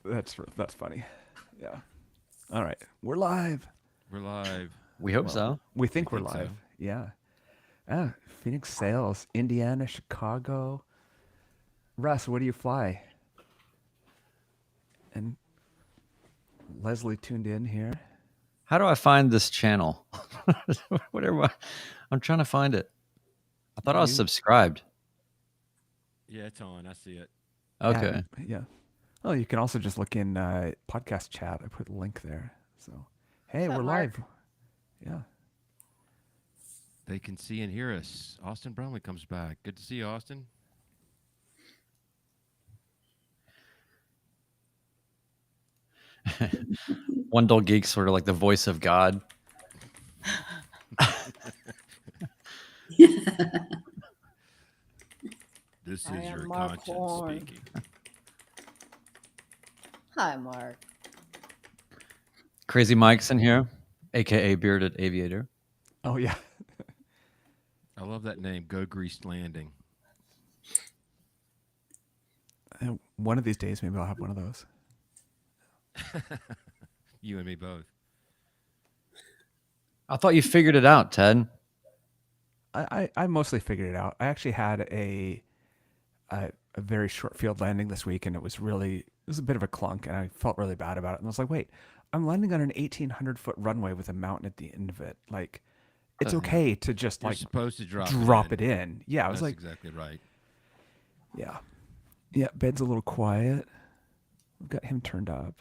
That's funny. Yeah. All right. We're live. We're live. We hope Well, so. we We think we're think live. so. Yeah. Ah, Phoenix Sales, Indiana, Chicago. Russ, what do you fly? And Leslie tuned in here. How do I find this channel? Whatever. I'm trying to find it. I thought I was You subscribed. Yeah, it's on. I see it. Okay. Yeah. Oh, you can also just look in podcast chat. I put a link there. So, hey, What's we're up, Mark? live. Yeah. They can see and hear us. Austin Brumley comes back. Good to see you, Austin. One Dull Geek, sort of like the voice of God. This I is am your Mark conscience Horn. speaking. Hi, Mark. Crazy Mike's in here, aka Bearded Aviator. Oh, yeah. I love that name, Go Greased Landing. And one of these days, maybe I'll have one of those. You and me both. I thought you figured it out, Ted. I mostly figured it out. I actually had a very short field landing this week, and it was a bit of a clunk, and I felt really bad about it. And I was like, wait, I'm landing on an 1,800-foot runway with a mountain at the end of it. Like, it's okay to just You're like supposed to drop it in. Yeah, I was That's like, exactly right. yeah, yeah. Bed's a little quiet. We've got him turned up.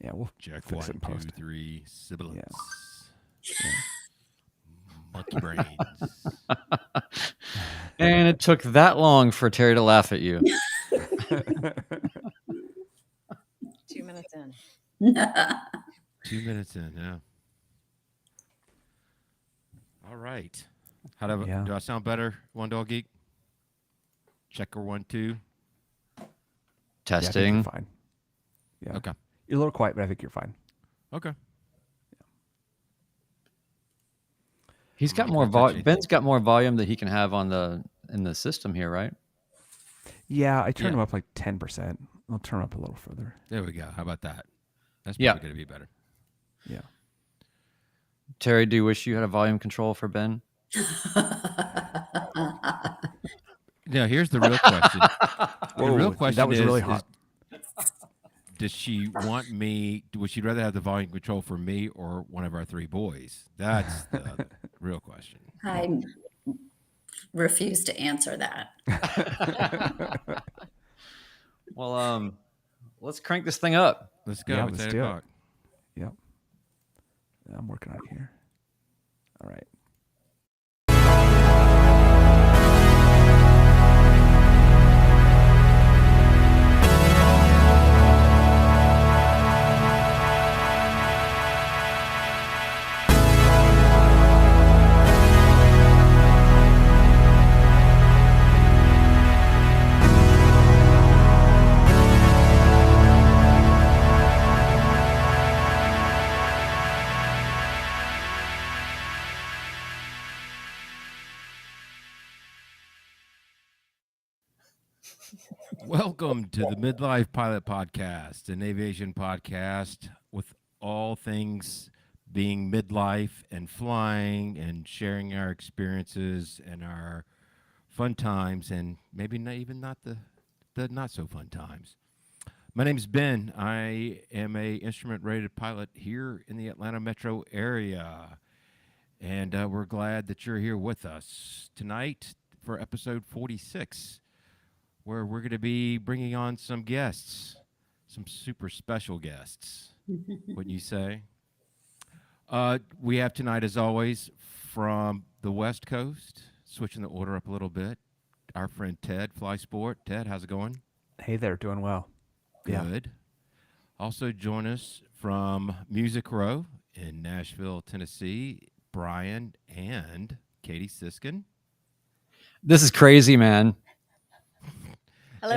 Yeah, we'll Check fix it 1, in 2, post. 3, sibilance. Yeah. Monkey brains. And it took that long for Terry to laugh at you. 2 minutes in. 2 minutes in, yeah. All right. Yeah. Do I sound better, One Dog Geek? Checker 1, 2. Yeah, I think Testing. you're fine. Yeah. Okay. You're a little quiet, but I think you're fine. Okay. He's got I'm not more gonna touch volume. anything. Ben's got more volume that he can have in the system here, right? Yeah, I turned Yeah. him up like 10%. I'll turn him up a little further. There we go. How about that? That's Yeah. probably going to be better. Yeah. Terry, do you wish you had a volume control for Ben? Now, here's the real question. The real Whoa, question that was is, really is, hot. does she want me? Would she rather have the volume control for me or one of our three boys? That's the real question. I refuse to answer that. Well, let's crank this thing up. Let's go. Yeah, It's let's 8 do it. o'clock. Yep. I'm working on it here. All right. Welcome to the Midlife Pilot Podcast, an aviation podcast with all things being midlife and flying and sharing our experiences and our fun times and maybe not the not so fun times. My name is Ben. I am a instrument rated pilot here in the Atlanta metro area. And we're glad that you're here with us tonight for episode 46, where we're going to be bringing on some guests, some super special guests, wouldn't you say? We have tonight, as always, from the West Coast, switching the order up a little bit, our friend Ted, Fly Sport. Ted, how's it going? Hey there, doing well. Yeah. Good. Also join us from Music Row in Nashville, Tennessee, Brian and Katie Siskin. This is crazy, man. Hello,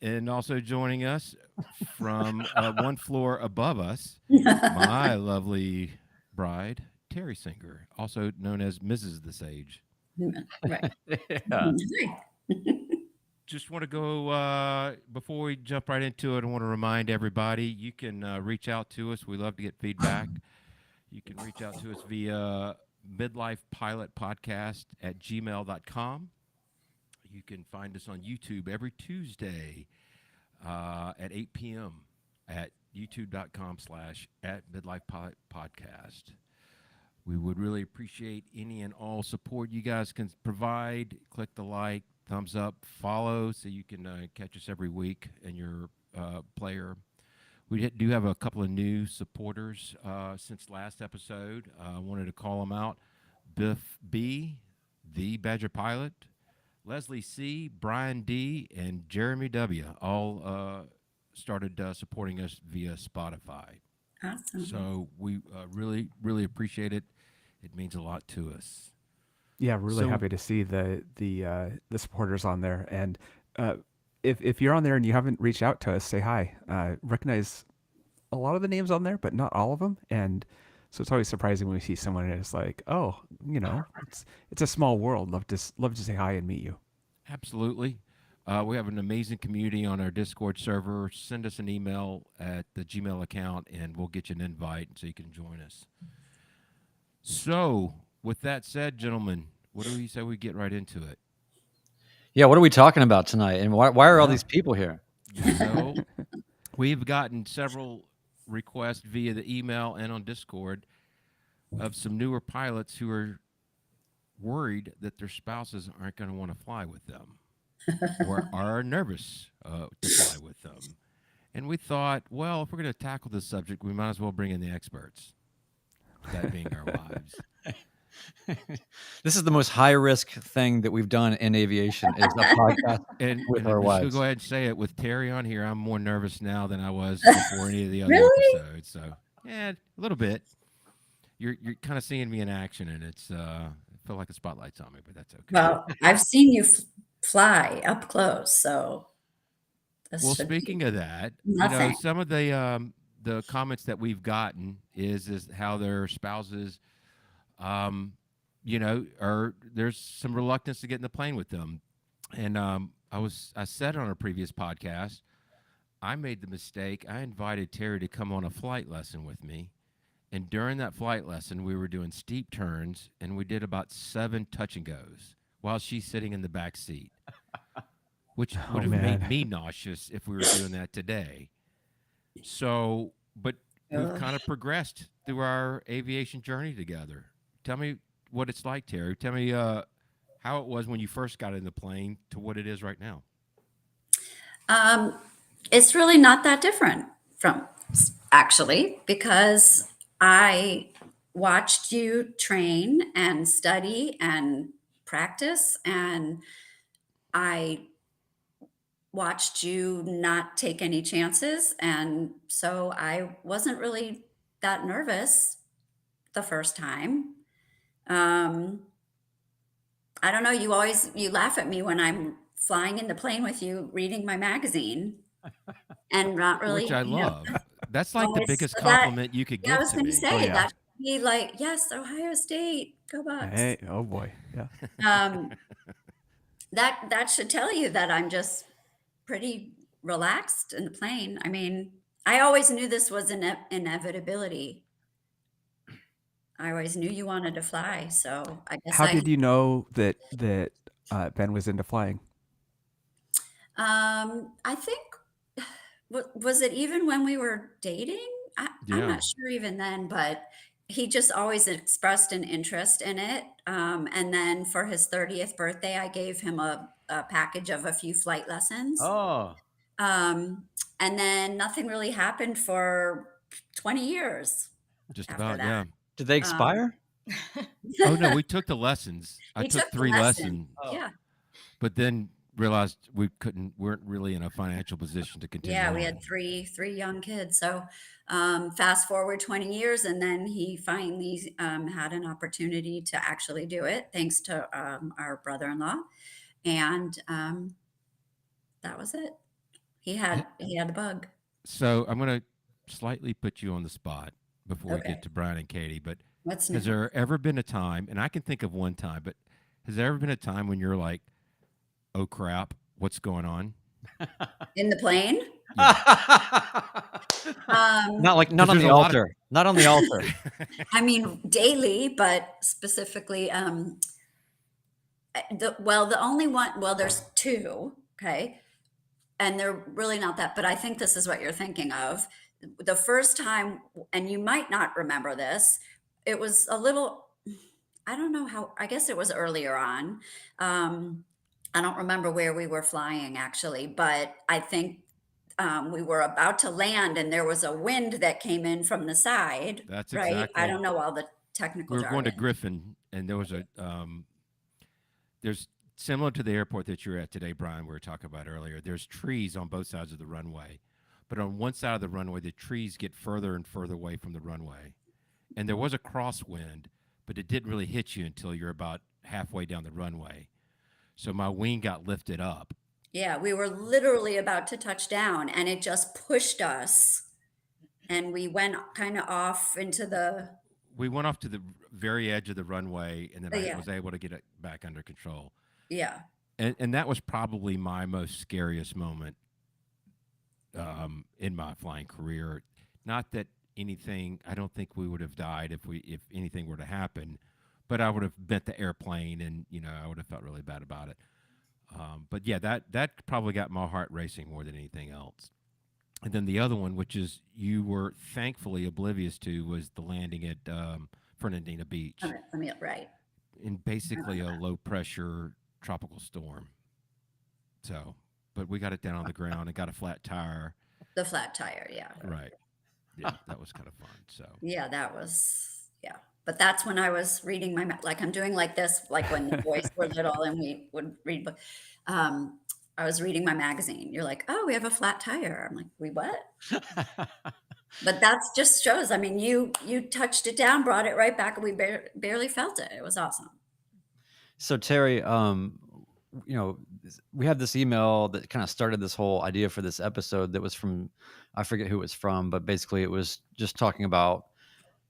and all. also joining us from one floor above us, my lovely bride, Terry Singer, also known as Mrs. the Sage. Right. Yeah. just want to go before we jump right into it. I want to remind everybody you can reach out to us. We love to get feedback. You can reach out to us via midlifepilotpodcast@gmail.com. You can find us on YouTube every Tuesday at 8 p.m. at youtube.com/@midlifepilotpodcast. We would really appreciate any and all support you guys can provide. Click the like, thumbs up, follow so you can catch us every week in your player. We do have a couple of new supporters since last episode. I wanted to call them out. Biff B, the Badger Pilot, Leslie C, Brian D, and Jeremy W. all started supporting us via Spotify. Awesome. So we really, really appreciate it. It means a lot to us. Yeah, really So- happy to see the supporters on there. And if you're on there and you haven't reached out to us, say hi. Recognize a lot of the names on there, but not all of them. And so it's always surprising when we see someone and it's like, oh, it's a small world. Love to say hi and meet you. Absolutely. We have an amazing community on our Discord server. Send us an email at the Gmail account, and we'll get you an invite so you can join us. So, with that said, gentlemen, what do we say we get right into it? Yeah, what are we talking about tonight? And why are all these people here? So, we've gotten several requests via the email and on Discord of some newer pilots who are worried that their spouses aren't going to want to fly with them or are nervous to fly with them. And we thought, well, if we're going to tackle this subject, we might as well bring in the experts, that being our wives. This is the most high risk thing that we've done in aviation is a podcast And, with and our I'm just gonna wives. go ahead and say it, with Terry on here, I'm more nervous now than I was before any of the other Really? episodes. So, yeah, a little bit. You're kind of seeing me in action, and it's I feel like the spotlight's on me, but that's okay. Well, I've seen you fly up close, so this Well, should be speaking of that, nothing. some of the comments that we've gotten is how their spouses, there's some reluctance to get in the plane with them. And I said on a previous podcast, I made the mistake. I invited Terry to come on a flight lesson with me. And during that flight lesson, we were doing steep turns, and we did about 7 touch and goes while she's sitting in the back seat, which would have made man. me nauseous if we were doing that today. So, but we've Ugh. kind of progressed through our aviation journey together. Tell me what it's like, Terry. Tell me how it was when you first got in the plane to what it is right now. It's really not that different from actually, because I watched you train and study and practice, and I watched you not take any chances. And so I wasn't really that nervous the first time. I don't know. You laugh at me when I'm flying in the plane with you, reading my magazine, and not really, Which I love. That's like the always- biggest so that- compliment you could yeah, I give was to going me. to say Oh, yeah. that should be like, yes, Ohio State, go Bucks. Hey, oh boy. Yeah. That should tell you that I'm just pretty relaxed in the plane. I mean, I always knew this was an inevitability. I always knew you wanted to fly, so I guess How did you know that Ben was into flying? I think was it even when we were dating? I'm Yeah. not sure even then, but he just always expressed an interest in it. And then for his 30th birthday, I gave him a package of a few flight lessons. Oh, And then nothing really happened for 20 years. Just After about, that. yeah. did they expire? Oh, no, we took the lessons. I We took took the 3 lesson. lessons, Yeah. but then realized weren't really in a financial position to continue. Yeah, we on. had three young kids. So fast forward 20 years, and then he finally had an opportunity to actually do it, thanks to our brother-in-law, and that was it. He had the bug. So I'm going to slightly put you on the spot before we Okay. get to Brian and Katie, but What's has new? there ever been a time, and I can think of one time, but has there ever been a time when you're like, oh crap, what's going on? In the plane? Not on there's the a lot of- altar. Not on the altar. I mean, daily, but specifically, the only one, well, there's two, okay? And they're really not that, but I think this is what you're thinking of. The first time, and you might not remember this, it was a little, I don't know how, I guess it was earlier on. I don't remember where we were flying actually, but I think we were about to land and there was a wind that came in from the side, That's right? I exactly. don't know all the technical We were going to jargon. Griffin, and there was a there's similar to the airport that you're at today, Brian. We were talking about earlier. There's trees on both sides of the runway, but on one side of the runway, the trees get further and further away from the runway, and there was a crosswind, but it didn't really hit you until you're about halfway down the runway. So my wing got lifted up. Yeah, we were literally about to touch down and it just pushed us and we went kind of off into the, We went off to the very edge of the runway, and then I yeah, was able to get it back under control. yeah. And that was probably my most scariest moment in my flying career. Not that anything, I don't think we would have died if anything were to happen, but I would have bent the airplane, and I would have felt really bad about it. But yeah, that probably got my heart racing more than anything else. And then the other one, which is you were thankfully oblivious to, was the landing at Fernandina Beach Right. in basically a low pressure tropical storm. So, but we got it down on the ground and got a flat tire. The flat tire. Yeah. Right. Yeah, that was kind of fun. So, Yeah, yeah. But that's when I was reading like I'm doing like this, like when the boys were little and we would read, I was reading my magazine. You're like, oh, we have a flat tire. I'm like, we what? But that's just shows. I mean, you touched it down, brought it right back, and we barely felt it. It was awesome. So Terry, we had this email that kind of started this whole idea for this episode that was from, I forget who it was from, but basically it was just talking about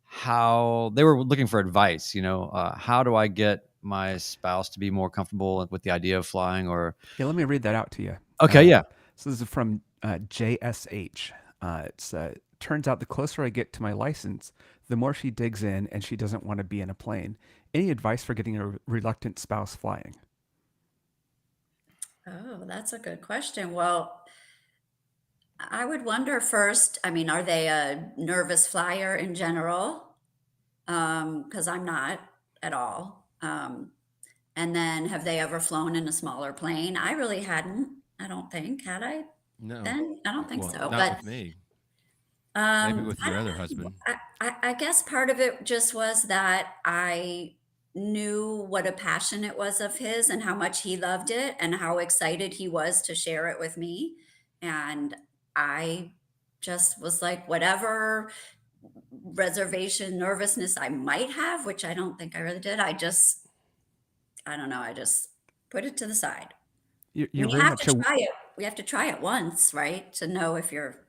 how they were looking for advice. How do I get my spouse to be more comfortable with the idea of flying? Or Yeah, let me read that out to you. okay, yeah. So this is from JSH. It's turns out the closer I get to my license, the more she digs in and she doesn't want to be in a plane. Any advice for getting a reluctant spouse flying? Oh, that's a good question. Well, I would wonder first, I mean, are they a nervous flyer in general? Because I'm not at all. And then have they ever flown in a smaller plane? I really hadn't. I don't think. Had I no. then? I don't think Well, so. not But with me. Maybe with I your don't other know. husband. I guess part of it just was that I knew what a passion it was of his and how much he loved it and how excited he was to share it with me. And I just was like, whatever reservation nervousness I might have, which I don't think I really did, I don't know, I just put it to the side. I You're mean, you very have much to try it. We have to try it once, right? To know if you're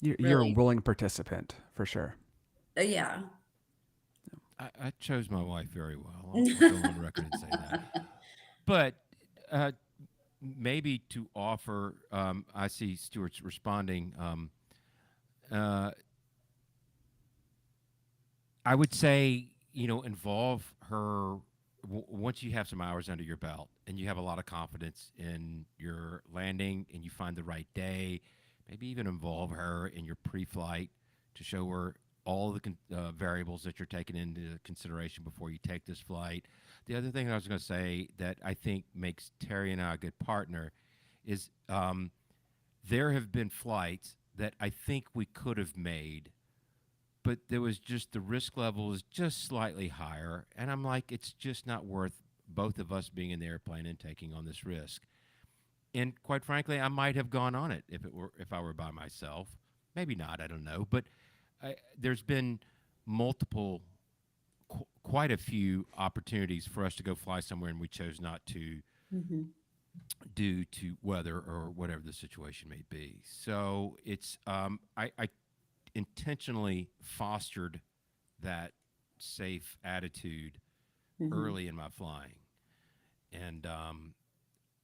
you're a really, willing participant for sure. yeah. I chose my wife very well. I'll go on record and say that. But maybe to offer, I see Stuart's responding. I would say, involve her once you have some hours under your belt and you have a lot of confidence in your landing and you find the right day, maybe even involve her in your pre-flight to show her all the variables that you're taking into consideration before you take this flight. The other thing I was going to say that I think makes Terry and I a good partner is there have been flights that I think we could have made, but there was just the risk level is just slightly higher. And I'm like, it's just not worth both of us being in the airplane and taking on this risk. And quite frankly, I might have gone on it if I were by myself. Maybe not, I don't know. But there's been multiple, quite a few opportunities for us to go fly somewhere, and we chose not to Mm-hmm. due to weather or whatever the situation may be. So it's I intentionally fostered that safe attitude Mm-hmm. early in my flying, and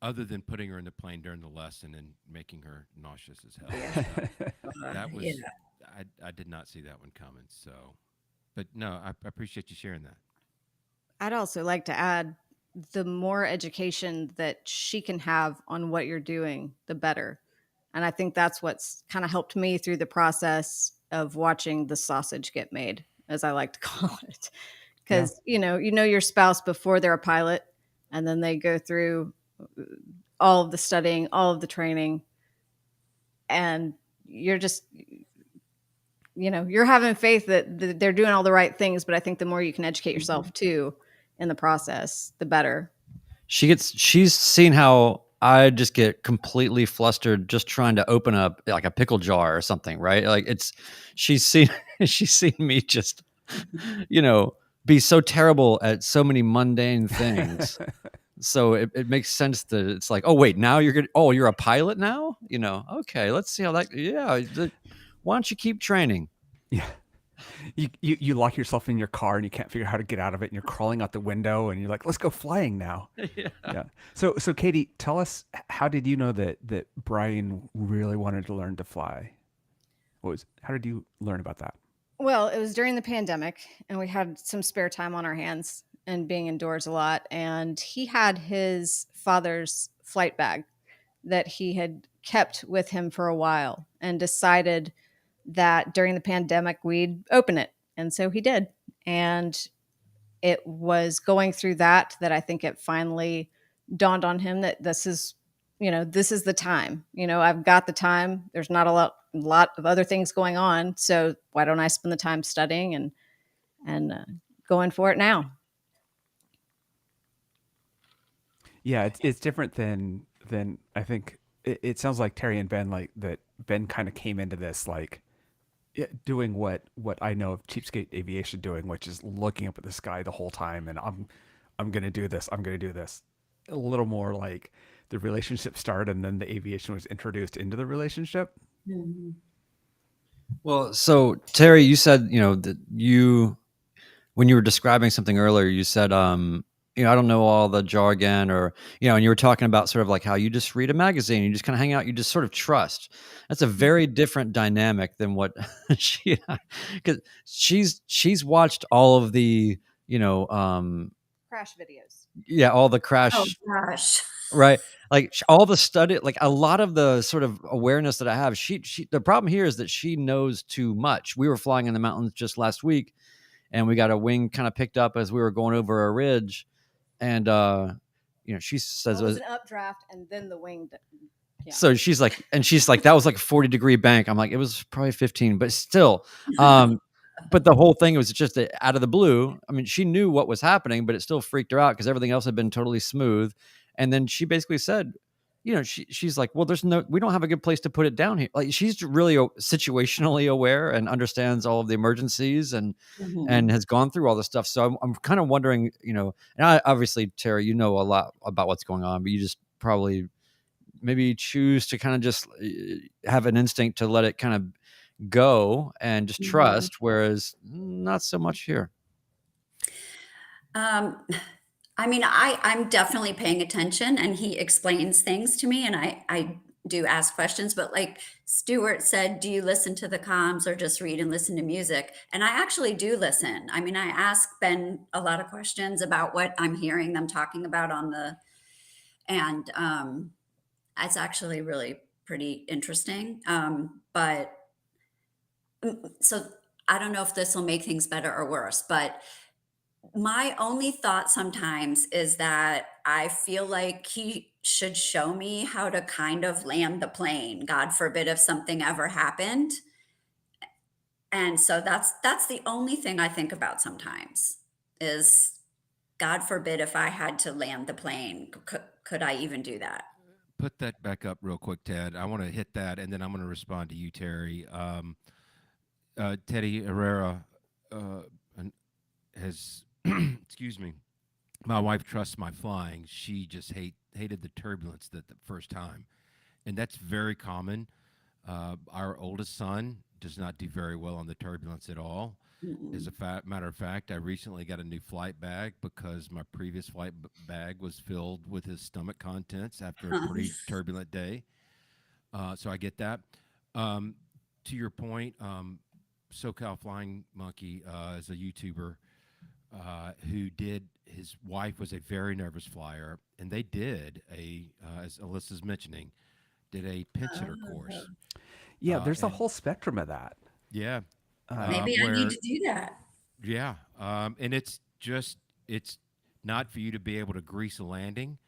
other than putting her in the plane during the lesson and making her nauseous as hell. Yeah. That Yeah. was I did not see that one coming. So, but no, I appreciate you sharing that. I'd also like to add the more education that she can have on what you're doing, the better. And I think that's what's kind of helped me through the process of watching the sausage get made, as I like to call it. Yeah. Because, you know your spouse before they're a pilot, and then they go through all of the studying, all of the training, and you're just, you're having faith that they're doing all the right things. But I think the more you can educate yourself too in the process, the better. She's seen how I just get completely flustered just trying to open up like a pickle jar or something, right? Like she's seen she's seen me just, be so terrible at so many mundane things. So it makes sense that it's like, oh wait, now you're a pilot now? Okay, let's see how that, why don't you keep training? Yeah. You lock yourself in your car and you can't figure out how to get out of it, and you're crawling out the window and you're like, let's go flying now. Yeah. So Katie, tell us, how did you know that Brian really wanted to learn to fly? How did you learn about that? Well, it was during the pandemic, and we had some spare time on our hands and being indoors a lot. And he had his father's flight bag that he had kept with him for a while, and decided that during the pandemic we'd open it. And so he did. And it was going through that I think it finally dawned on him that this is the time. I've got the time. There's not a lot of other things going on. So why don't I spend the time studying and going for it now? Yeah, it's different than I think it sounds like Terry and Ben, like that Ben kind of came into this like doing what I know of cheapskate aviation doing, which is looking up at the sky the whole time, and I'm gonna do this. I'm gonna do this. A little more like the relationship started, and then the aviation was introduced into the relationship. Mhm. Well, so Terry, you said, that when you were describing something earlier, you said, I don't know all the jargon, or, and you were talking about sort of like how you just read a magazine, you just kind of hang out, you just sort of trust. That's a very different dynamic than what because she's watched all of the, Crash videos. all the Oh crash, gosh. right? Like all the study, like a lot of the sort of awareness that I have, she the problem here is that she knows too much. We were flying in the mountains just last week, and we got a wing kind of picked up as we were going over a ridge, and she says, Well, it was an updraft, and then the wing. Yeah. so she's like, that was like a 40-degree bank. I'm like, it was probably 15, but still. But the whole thing was just out of the blue. I mean, she knew what was happening, but it still freaked her out because everything else had been totally smooth. And then she basically said, she's like, well, we don't have a good place to put it down here. Like, she's really situationally aware and understands all of the emergencies and Mhm. has gone through all this stuff. So I'm kind of wondering, and obviously, Terry, you know a lot about what's going on, but you just probably maybe choose to kind of just have an instinct to let it kind of go and just Mhm. trust, whereas not so much here. Um, I mean, I'm definitely paying attention, and he explains things to me, and I do ask questions. But like Stuart said, do you listen to the comms or just read and listen to music? And I actually do listen. I mean, I ask Ben a lot of questions about what I'm hearing them talking about and it's actually really pretty interesting. But so I don't know if this will make things better or worse, but my only thought sometimes is that I feel like he should show me how to kind of land the plane. God forbid if something ever happened. And so that's the only thing I think about sometimes is God forbid if I had to land the plane, could I even do that? Put that back up real quick, Ted. I want to hit that, and then I'm going to respond to you, Terry. Teddy Herrera has, excuse me, my wife trusts my flying. She just hated the turbulence the first time, and that's very common. Our oldest son does not do very well on the turbulence at all. As a matter of fact, I recently got a new flight bag because my previous bag was filled with his stomach contents after a pretty turbulent day. So I get that. Um, to your point, SoCal Flying Monkey is a YouTuber who did. His wife was a very nervous flyer, and they did as Alyssa's mentioning, did a pinch hitter course. Yeah, there's a And whole spectrum of that. yeah, Maybe I need where to do that. yeah, and it's not for you to be able to grease a landing,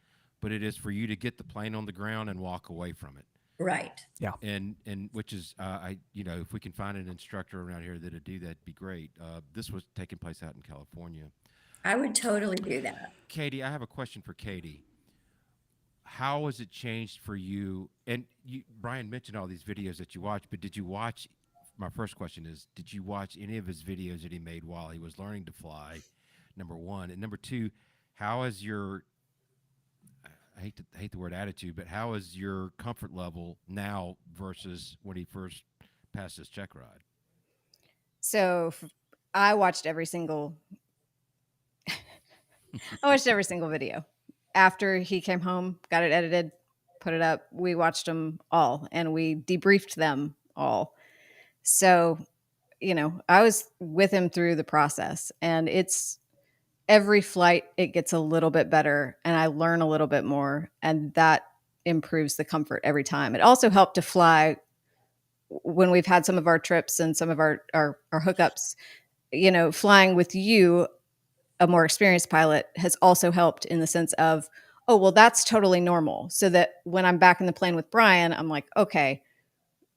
but it is for you to get the plane on the ground and walk away from it. Right. Yeah. And which is if we can find an instructor around here that'd do that'd be great. This was taking place out in California. I would totally do that. Katie, I have a question for Katie. How has it changed for you? And Brian mentioned all these videos that you watch, but did you watch? My first question is: did you watch any of his videos that he made while he was learning to fly? Number one, and number two, how has your I hate the word attitude, but how is your comfort level now versus when he first passed his check ride? So I watched every single I watched every single video. After he came home, got it edited, put it up, we watched them all and we debriefed them all. So, I was with him through the process, and it's every flight it gets a little bit better and I learn a little bit more, and that improves the comfort every time. It also helped to fly when we've had some of our trips and some of our hookups, flying with you, a more experienced pilot, has also helped in the sense of, oh, well, that's totally normal. So that when I'm back in the plane with Brian, I'm like, okay,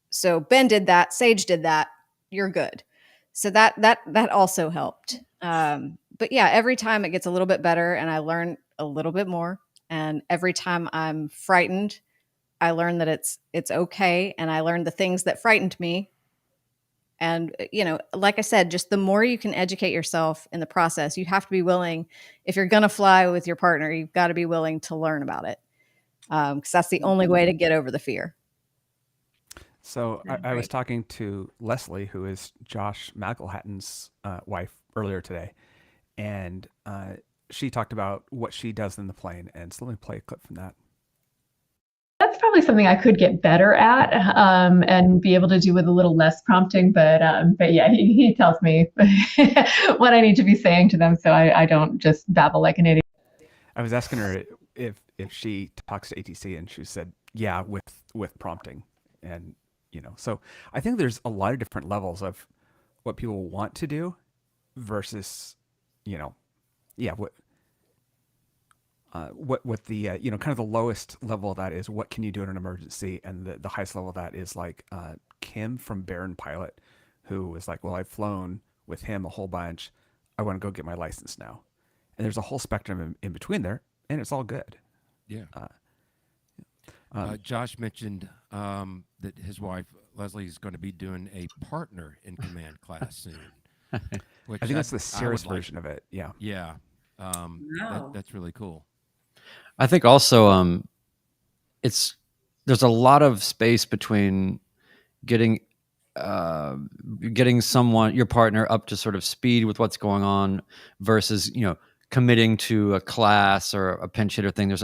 so Ben did that, Sage did that, you're good. So that also helped. But yeah, every time it gets a little bit better and I learn a little bit more. And every time I'm frightened, I learn that it's okay. And I learned the things that frightened me. And, like I said, just the more you can educate yourself in the process, you have to be willing, if you're going to fly with your partner, you've got to be willing to learn about it. Because that's the only way to get over the fear. So I was talking to Leslie, who is Josh McElhatton's wife, earlier today, and she talked about what she does in the plane. And so let me play a clip from that. That's probably something I could get better at and be able to do with a little less prompting. But yeah, he tells me what I need to be saying to them, so I don't just babble like an idiot. I was asking her if she talks to ATC, and she said, yeah, with prompting. And, so I think there's a lot of different levels of what people want to do versus, what the, kind of the lowest level of that is what can you do in an emergency? And the highest level of that is like Kim from Baron Pilot, who was like, well, I've flown with him a whole bunch. I want to go get my license now. And there's a whole spectrum in between there, and it's all good. Yeah. Josh mentioned that his wife Leslie is going to be doing a partner in command class soon. Which I think that's the serious would like. version of it. Yeah. Yeah, Wow. that's really cool. I think also there's a lot of space between getting someone, your partner, up to sort of speed with what's going on versus committing to a class or a pinch hitter thing.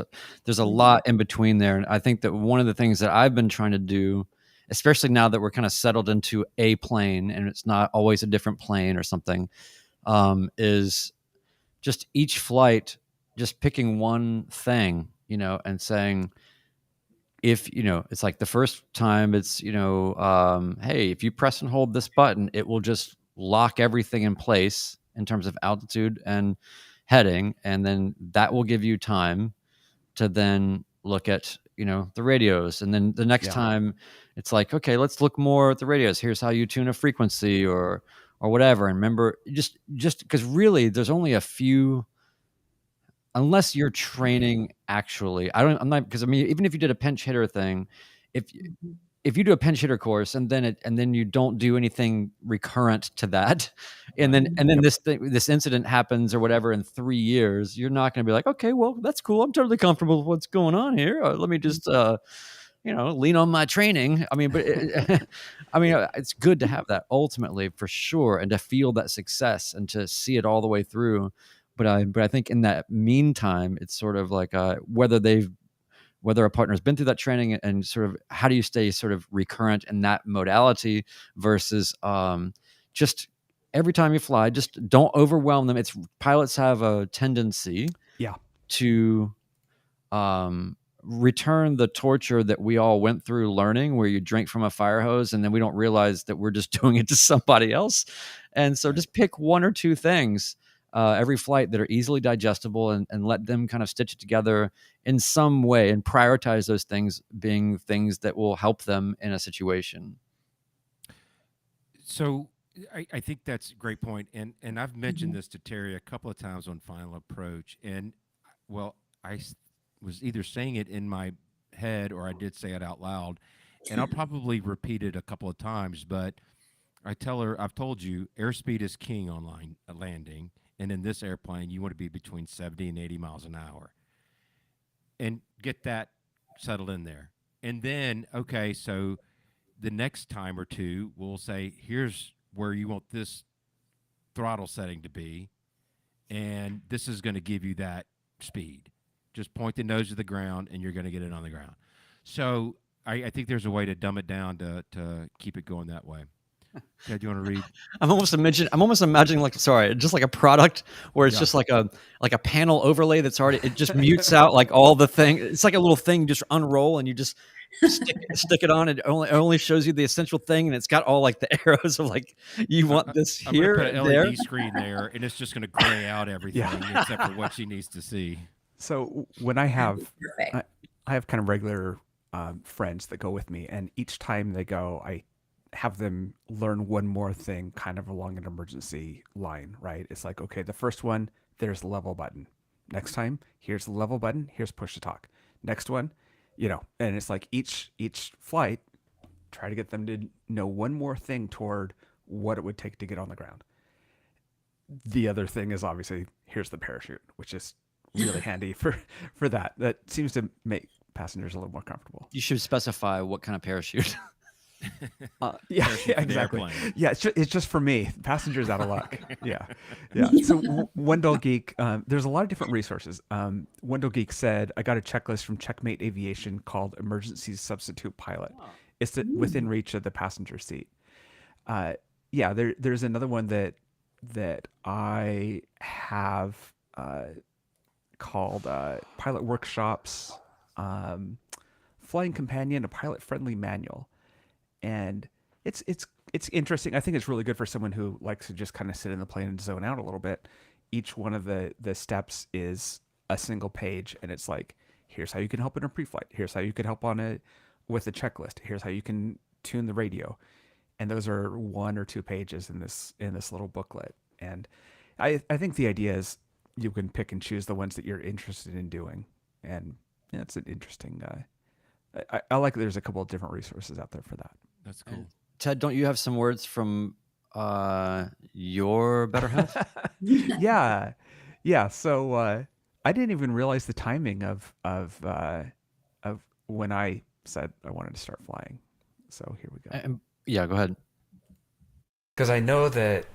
There's a lot in between there, and I think that one of the things that I've been trying to do, especially now that we're kind of settled into a plane and it's not always a different plane or something, is just each flight, just picking one thing, and saying, if, it's like the first time it's, hey, if you press and hold this button, it will just lock everything in place in terms of altitude and heading. And then that will give you time to then look at, the radios. And then the next time it's like, okay, let's look more at the radios. Here's how you tune a frequency or whatever. And remember, just because really there's only a few, unless you're training actually, I'm not, because even if you did a pinch hitter thing, if you do a pinch hitter course and then you don't do anything recurrent to that, and then this incident happens or whatever in 3 years, you're not going to be like, okay, well, that's cool, I'm totally comfortable with what's going on here. Let me just lean on my training. I mean, but I mean, it's good to have that ultimately for sure, and to feel that success and to see it all the way through. But I think in that meantime, it's sort of like whether a partner's been through that training, and sort of how do you stay sort of recurrent in that modality versus just every time you fly, just don't overwhelm them. Pilots have a tendency Yeah. to return the torture that we all went through learning, where you drink from a fire hose and then we don't realize that we're just doing it to somebody else. And so just pick one or two things every flight that are easily digestible, and let them kind of stitch it together in some way, and prioritize those things being things that will help them in a situation. So I think that's a great point. And I've mentioned this to Terry a couple of times on Final Approach. And well, was either saying it in my head or I did say it out loud. And I'll probably repeat it a couple of times, but I tell her, I've told you, airspeed is king on landing. And in this airplane, you want to be between 70 and 80 miles an hour. And get that settled in there. And then, okay, so the next time or two, we'll say, here's where you want this throttle setting to be. And this is going to give you that speed. Just point the nose to the ground, and you're going to get it on the ground. So I think there's a way to dumb it down to keep it going that way. Ted, do you want to read? I'm almost imagining like, sorry, just like a product where it's just like a panel overlay that's already, it just mutes out like all the thing. It's like a little thing you just unroll and you just stick it on. It only shows you the essential thing, and it's got all like the arrows of like, you want this I'm here, gonna put an there. LED screen there, and it's just going to gray out everything except for what she needs to see. So when I have Perfect. I have kind of regular friends that go with me, and each time they go, I have them learn one more thing kind of along an emergency line, right? It's like, okay, the first one, there's the level button. Next time, here's the level button, here's push to talk. Next one, and it's like each flight, try to get them to know one more thing toward what it would take to get on the ground. The other thing is obviously, here's the parachute, which is really handy for that. That seems to make passengers a little more comfortable. You should specify what kind of parachute. Yeah, Parachute for the exactly. airplane. Yeah, it's just for me. Passengers out of luck. Yeah. So Wendell Geek, there's a lot of different resources. Wendell Geek said, I got a checklist from Checkmate Aviation called Emergency Substitute Pilot. It's within reach of the passenger seat. Yeah, there's another one that I have called Pilot Workshops, Flying Companion, a pilot-friendly manual. And it's interesting. I think it's really good for someone who likes to just kind of sit in the plane and zone out a little bit. Each one of the steps is a single page, and it's like, here's how you can help in a pre-flight. Here's how you can help with a checklist. Here's how you can tune the radio. And those are 1 or 2 pages in this little booklet. And I think the idea is you can pick and choose the ones that you're interested in doing. And yeah, it's an interesting. I like that there's a couple of different resources out there for that. That's cool. Ted, don't you have some words from your better half? Yeah. So I didn't even realize the timing of when I said I wanted to start flying. So here we go. Yeah, go ahead. Because I know that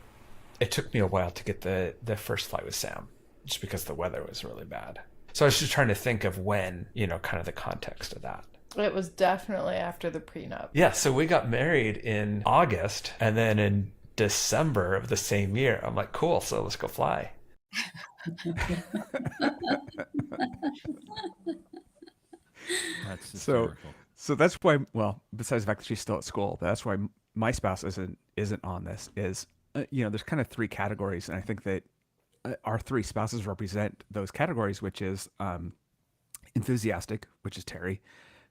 it took me a while to get the first flight with Sam, just because the weather was really bad. So I was just trying to think of when, kind of the context of that. It was definitely after the prenup. Yeah, so we got married in August, and then in December of the same year, I'm like, cool, so let's go fly. That's hysterical. So that's why, well, besides the fact that she's still at school, that's why my spouse isn't on this, is, there's kind of 3 categories, and I think that our 3 spouses represent those categories, which is enthusiastic, which is Terry,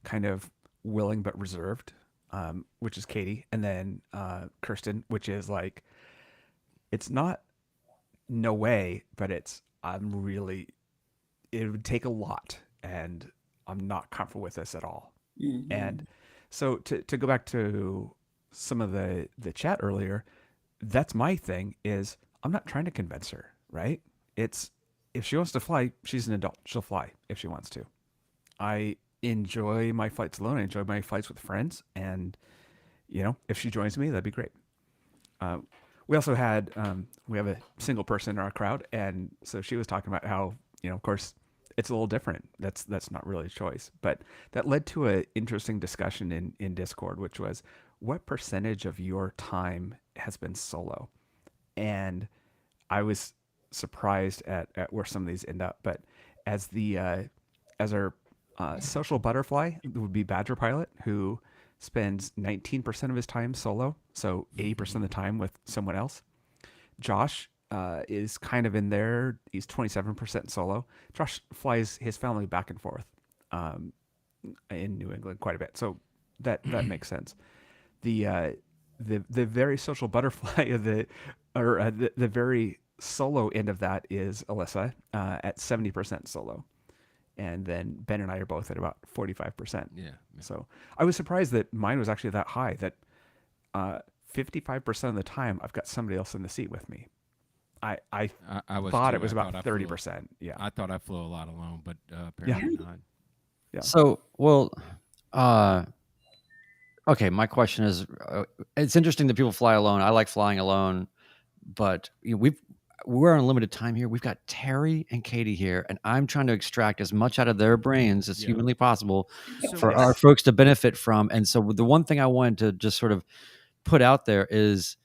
kind of willing but reserved, which is Katie, and then Kirsten, which is like, it's not no way, but it would take a lot, and I'm not comfortable with this at all. Mm-hmm. And so to go back to some of the chat earlier, that's my thing, is I'm not trying to convince her, right? It's, if she wants to fly, she's an adult. She'll fly if she wants to. enjoy my flights alone. I enjoy my flights with friends, and if she joins me, that'd be great. Uh, we also had we have a single person in our crowd, and so she was talking about how of course, it's a little different. That's not really a choice, but that led to an interesting discussion in Discord, which was what percentage of your time has been solo, and I was surprised at where some of these end up. But as the as our social butterfly would be Badger Pilot, who spends 19% of his time solo, so 80% of the time with someone else. Josh is kind of in there. He's 27% solo. Josh flies his family back and forth um, in New England quite a bit, so that makes sense. The the very social butterfly of the very solo end of that is Alyssa at 70% solo, and then Ben and I are both at about 45%. Yeah. So I was surprised that mine was actually that high. That 55% of the time I've got somebody else in the seat with me. I was thought too. it was I thought about I flew. 30%. Yeah. I thought I flew a lot alone, but Yeah. apparently not. Yeah. So, well, okay. My question is, it's interesting that people fly alone. I like flying alone, but we're on limited time here. We've got Terry and Katie here, and I'm trying to extract as much out of their brains as Yeah. humanly possible So for our folks to benefit from. And so, the one thing I wanted to just sort of put out there is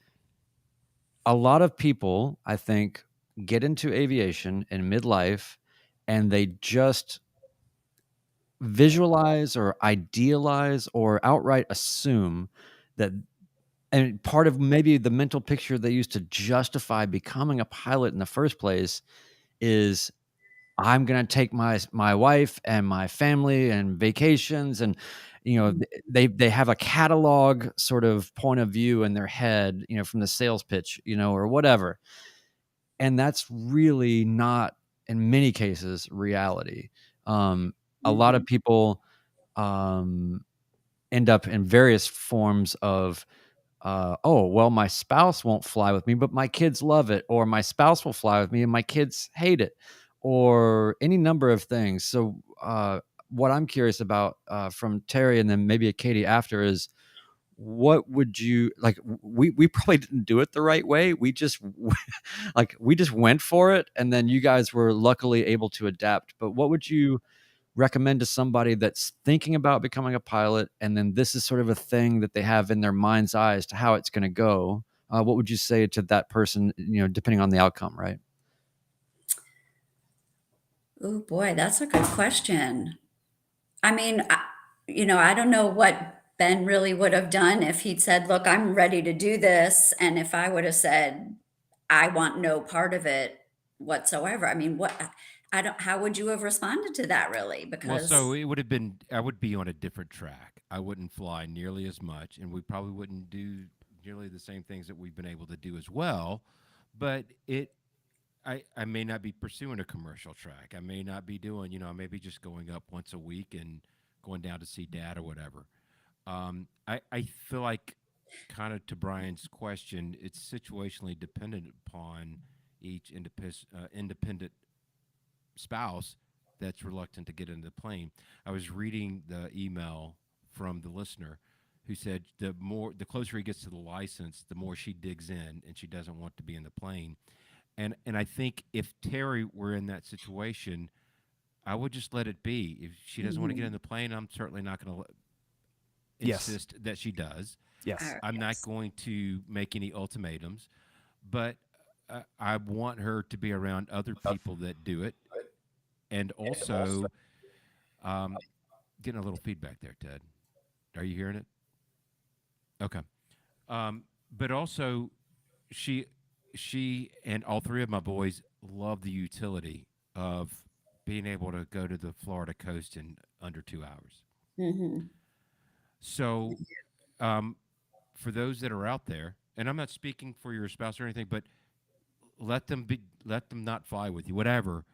a lot of people, I think, get into aviation in midlife, and they just visualize or idealize or outright assume that, and part of maybe the mental picture they used to justify becoming a pilot in the first place is I'm going to take my wife and my family and vacations, and they have a catalog sort of point of view in their head, from the sales pitch, or whatever. And that's really not, in many cases, reality. A lot of people end up in various forms of, oh, well, my spouse won't fly with me, but my kids love it, or my spouse will fly with me and my kids hate it, or any number of things. So what I'm curious about from Terry and then maybe a Katie after is, what would you like? We probably didn't do it the right way. We just we just went for it, and then you guys were luckily able to adapt. But what would you recommend to somebody that's thinking about becoming a pilot, and then this is sort of a thing that they have in their mind's eye as to how it's going to go? What would you say to that person, depending on the outcome, right? Oh boy, that's a good question. I mean, I don't know what Ben really would have done if he'd said, "Look, I'm ready to do this," and if I would have said, "I want no part of it whatsoever." I mean, I don't. How would you have responded to that, really? Well, so Because it would have been, I would be on a different track. I wouldn't fly nearly as much, and we probably wouldn't do nearly the same things that we've been able to do as well. But I may not be pursuing a commercial track. I may not be doing, I may be just going up once a week and going down to see dad or whatever. I feel like, kind of to Brian's question, it's situationally dependent upon each independent spouse that's reluctant to get into the plane. I was reading the email from the listener who said the closer he gets to the license, the more she digs in and she doesn't want to be in the plane. And I think if Terry were in that situation, I would just let it be. If she doesn't want to get in the plane, I'm certainly not going to Yes. insist that she does. Yes. I'm not going to make any ultimatums, but I want her to be around other people that do it. And also, getting a little feedback there, Ted. Are you hearing it? Okay. But also, she and all three of my boys love the utility of being able to go to the Florida coast in under 2 hours. Mhm. So, for those that are out there, and I'm not speaking for your spouse or anything, but let them not fly with you, whatever.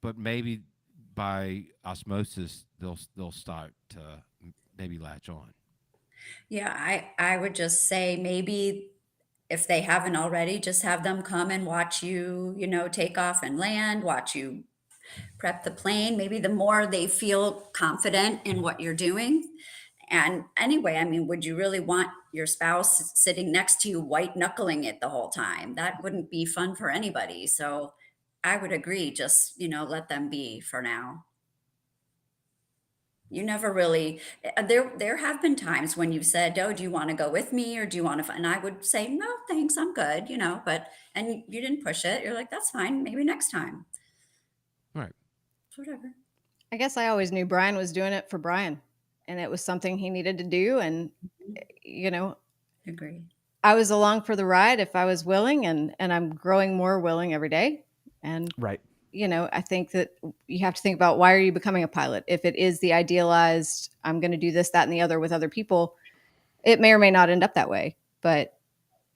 But maybe by osmosis, they'll start to maybe latch on. Yeah, I would just say maybe if they haven't already, just have them come and watch you, take off and land, watch you prep the plane, maybe the more they feel confident in what you're doing. And anyway, I mean, would you really want your spouse sitting next to you white knuckling it the whole time? That wouldn't be fun for anybody. So I would agree, just, let them be for now. You never really, there have been times when you've said, "Oh, do you want to go with me or do you want to?" And I would say, "No, thanks, I'm good," and you didn't push it. You're like, "That's fine, maybe next time." Right. Whatever. I guess I always knew Brian was doing it for Brian, and it was something he needed to do. And, Agree. I was along for the ride if I was willing, and I'm growing more willing every day. And, Right. I think that you have to think about, why are you becoming a pilot? If it is the idealized, I'm going to do this, that, and the other with other people, it may or may not end up that way. But,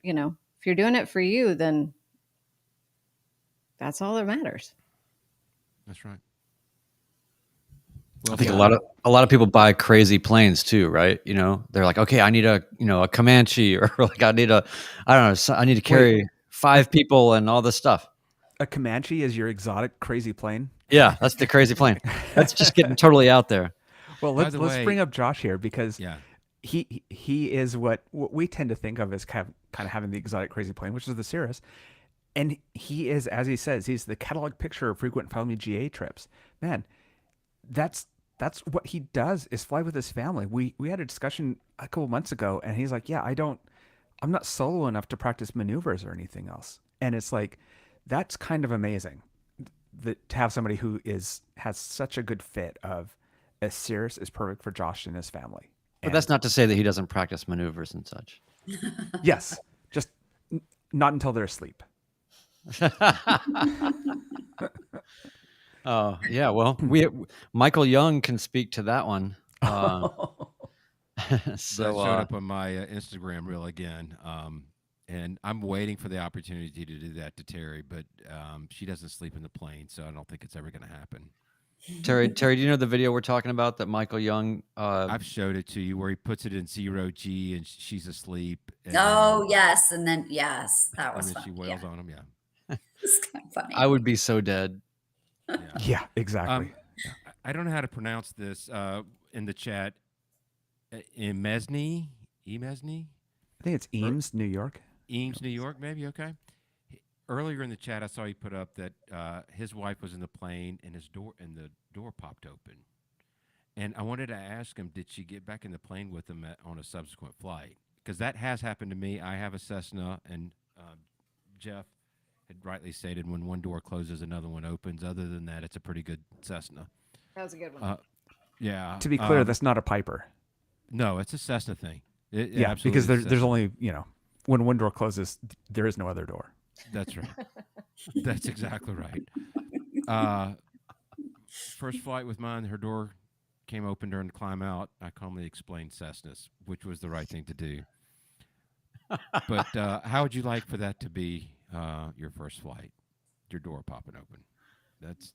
if you're doing it for you, then that's all that matters. That's right. I think a lot of people buy crazy planes too, right? They're like, okay, I need a Comanche, or like I need to carry 5 people and all this stuff. A Comanche is your exotic crazy plane? Yeah, that's the crazy plane. That's just getting totally out there. Well, By let's the way- bring up Josh here, because Yeah. he is what we tend to think of as kind of having the exotic crazy plane, which is the Cirrus. And he is, as he says, he's the catalog picture of frequent family GA trips. Man, that's what he does, is fly with his family. We had a discussion a couple months ago, and he's like, "Yeah, I'm not solo enough to practice maneuvers or anything else." And it's like, that's kind of amazing, that to have somebody who has such a good fit of a Cirrus is perfect for Josh and his family. But that's not to say that he doesn't practice maneuvers and such. Yes, just not until they're asleep. Oh, yeah. Well, Michael Young can speak to that one. That So showed up on my Instagram reel again. And I'm waiting for the opportunity to do that to Terry, but she doesn't sleep in the plane, so I don't think it's ever going to happen. Terry, do you know the video we're talking about that Michael Young? I've showed it to you, where he puts it in 0G and she's asleep. And Oh, yes. And then, yes, that and was then fun. she wails on him. Yeah. It's kind of funny. I would be so dead. Yeah. Yeah, exactly. I don't know how to pronounce this in the chat. Emesny? I think it's Eames, New York. Eames, New York, maybe. Okay. Earlier in the chat, I saw he put up that his wife was in the plane and the door popped open. And I wanted to ask him, did she get back in the plane with him on a subsequent flight? Because that has happened to me. I have a Cessna, and Jeff had rightly stated, when one door closes, another one opens. Other than that, it's a pretty good Cessna. That was a good one. Yeah. To be clear, that's not a Piper. No, it's a Cessna thing. It Yeah, absolutely because is there's Cessna. only, when one door closes, there is no other door. That's right. That's exactly right. First flight with mine, her door came open during the climb out. I calmly explained Cessnas, which was the right thing to do. But how would you like for that to be your first flight? Your door popping open. That's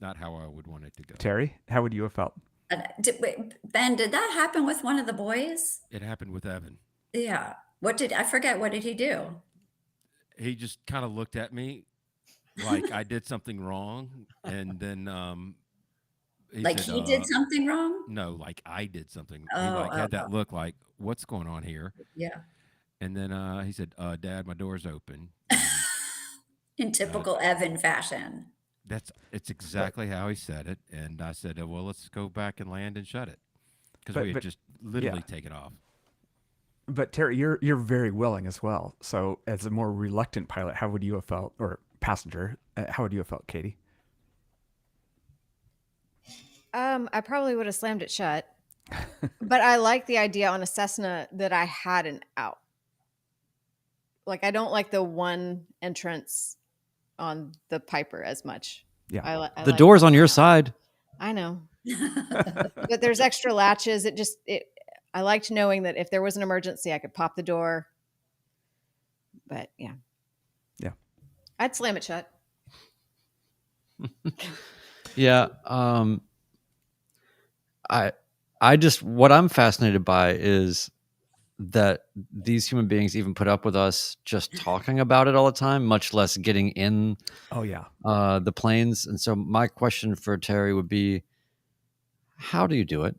not how I would want it to go. Terry, how would you have felt? Wait, Ben, did that happen with one of the boys? It happened with Evan. Yeah. I forget, what did he do? He just kind of looked at me like I did something wrong, and then Like said, he did something wrong? No, like I did something. He Oh, had that look like, what's going on here? Yeah. And then he said, Dad, my door's open. In typical Evan fashion. It's exactly how he said it. And I said, well, let's go back and land and shut it. Because we had But- just literally taken off. But Terry, you're very willing as well. So as a more reluctant pilot, how would you have felt, or passenger, how would you have felt, Katie? I probably would have slammed it shut. But I like the idea on a Cessna that I had an out. Like, I don't like the one entrance on the Piper as much. Yeah. The door's on your side. I know. But there's extra latches. I liked knowing that if there was an emergency, I could pop the door. But yeah. Yeah. I'd slam it shut. Yeah. I just, what I'm fascinated by is that these human beings even put up with us just talking about it all the time, much less getting in Oh yeah. the planes. And so my question for Terry would be, how do you do it?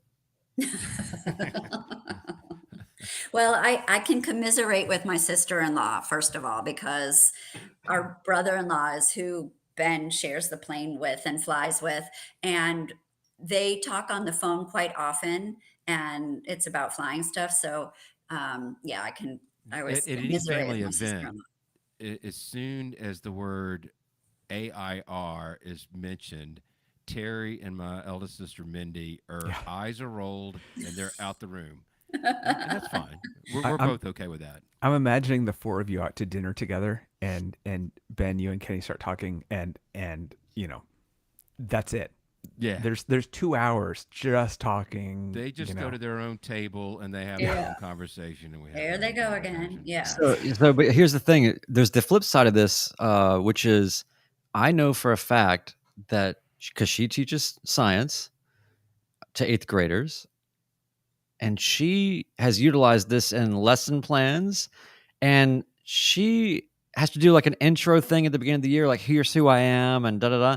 Well, I can commiserate with my sister-in-law, first of all, because our brother-in-law is who Ben shares the plane with and flies with, and they talk on the phone quite often, and it's about flying stuff. So, yeah, I At always any commiserate with family my event, sister-in-law. as soon as the word AIR is mentioned, Terry and my eldest sister Mindy, her Yeah. eyes are rolled and they're out the room, and that's fine. I, We're I'm both okay with that. I'm imagining the four of you out to dinner together, and Ben, you and Kenny start talking, and that's it. Yeah, There's 2 hours just talking. they just go to their own table and they have their Yeah. own conversation, and we have There our they own go again. conversation. Yeah. But here's the thing. There's the flip side of this, which is I know for a fact that because she teaches science to 8th graders, and she has utilized this in lesson plans, and she has to do like an intro thing at the beginning of the year, like here's who I am and da da da.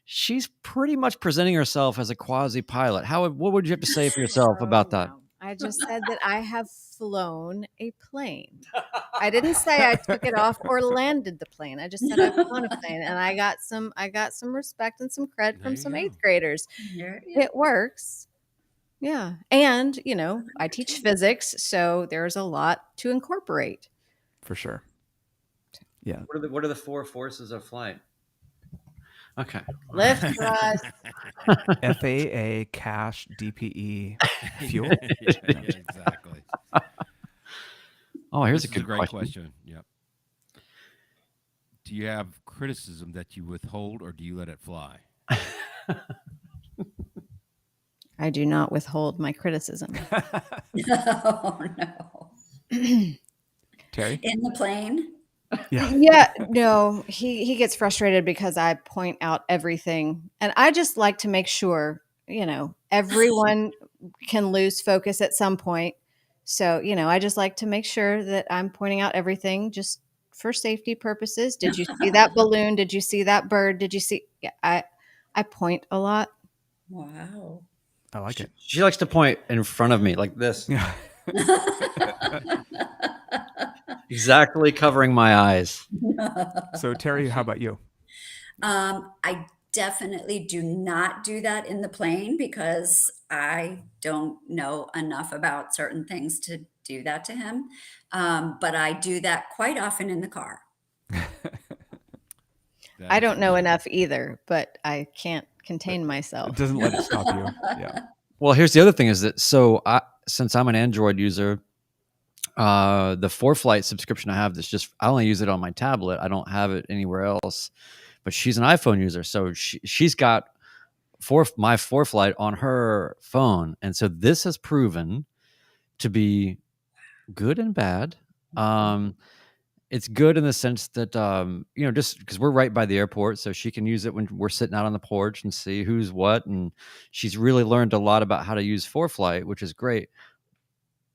She's pretty much presenting herself as a quasi pilot. What would you have to say for yourself about that? No. I just said that I have flown a plane. I didn't say I took it off or landed the plane. I just said I've flown a plane, and I got some respect and some credit There from you some go. 8th graders. Yeah. It works. Yeah. And, I teach physics, so there's a lot to incorporate. For sure. Yeah. What are the 4 forces of flight? Okay. Lift, thrust. FAA, cash, DPE, fuel. Yeah, exactly. Oh, here's This a is good great question. Yep. Do you have criticism that you withhold, or do you let it fly? I do not withhold my criticism. Oh no. Terry? In the plane. Yeah. Yeah, no, he gets frustrated because I point out everything, and I just like to make sure, everyone can lose focus at some point. So, I just like to make sure that I'm pointing out everything just for safety purposes. Did you see that balloon? Did you see that bird? Did you see? Yeah, I point a lot. Wow. I like it. She likes to point in front of me like this, Yeah. exactly covering my eyes. So Terry, how about you? I definitely do not do that in the plane because I don't know enough about certain things to do that to him. But I do that quite often in the car. I don't know enough either, but I can't contain It myself. doesn't let it stop you. Yeah. Well, here's the other thing is that since I'm an Android user, the 4Flight subscription I have I only use it on my tablet. I don't have it anywhere else. But she's an iPhone user, so she's got my 4Flight on her phone, and so this has proven to be good and bad. It's good in the sense that just because we're right by the airport, so she can use it when we're sitting out on the porch and see who's what, and she's really learned a lot about how to use 4Flight, which is great.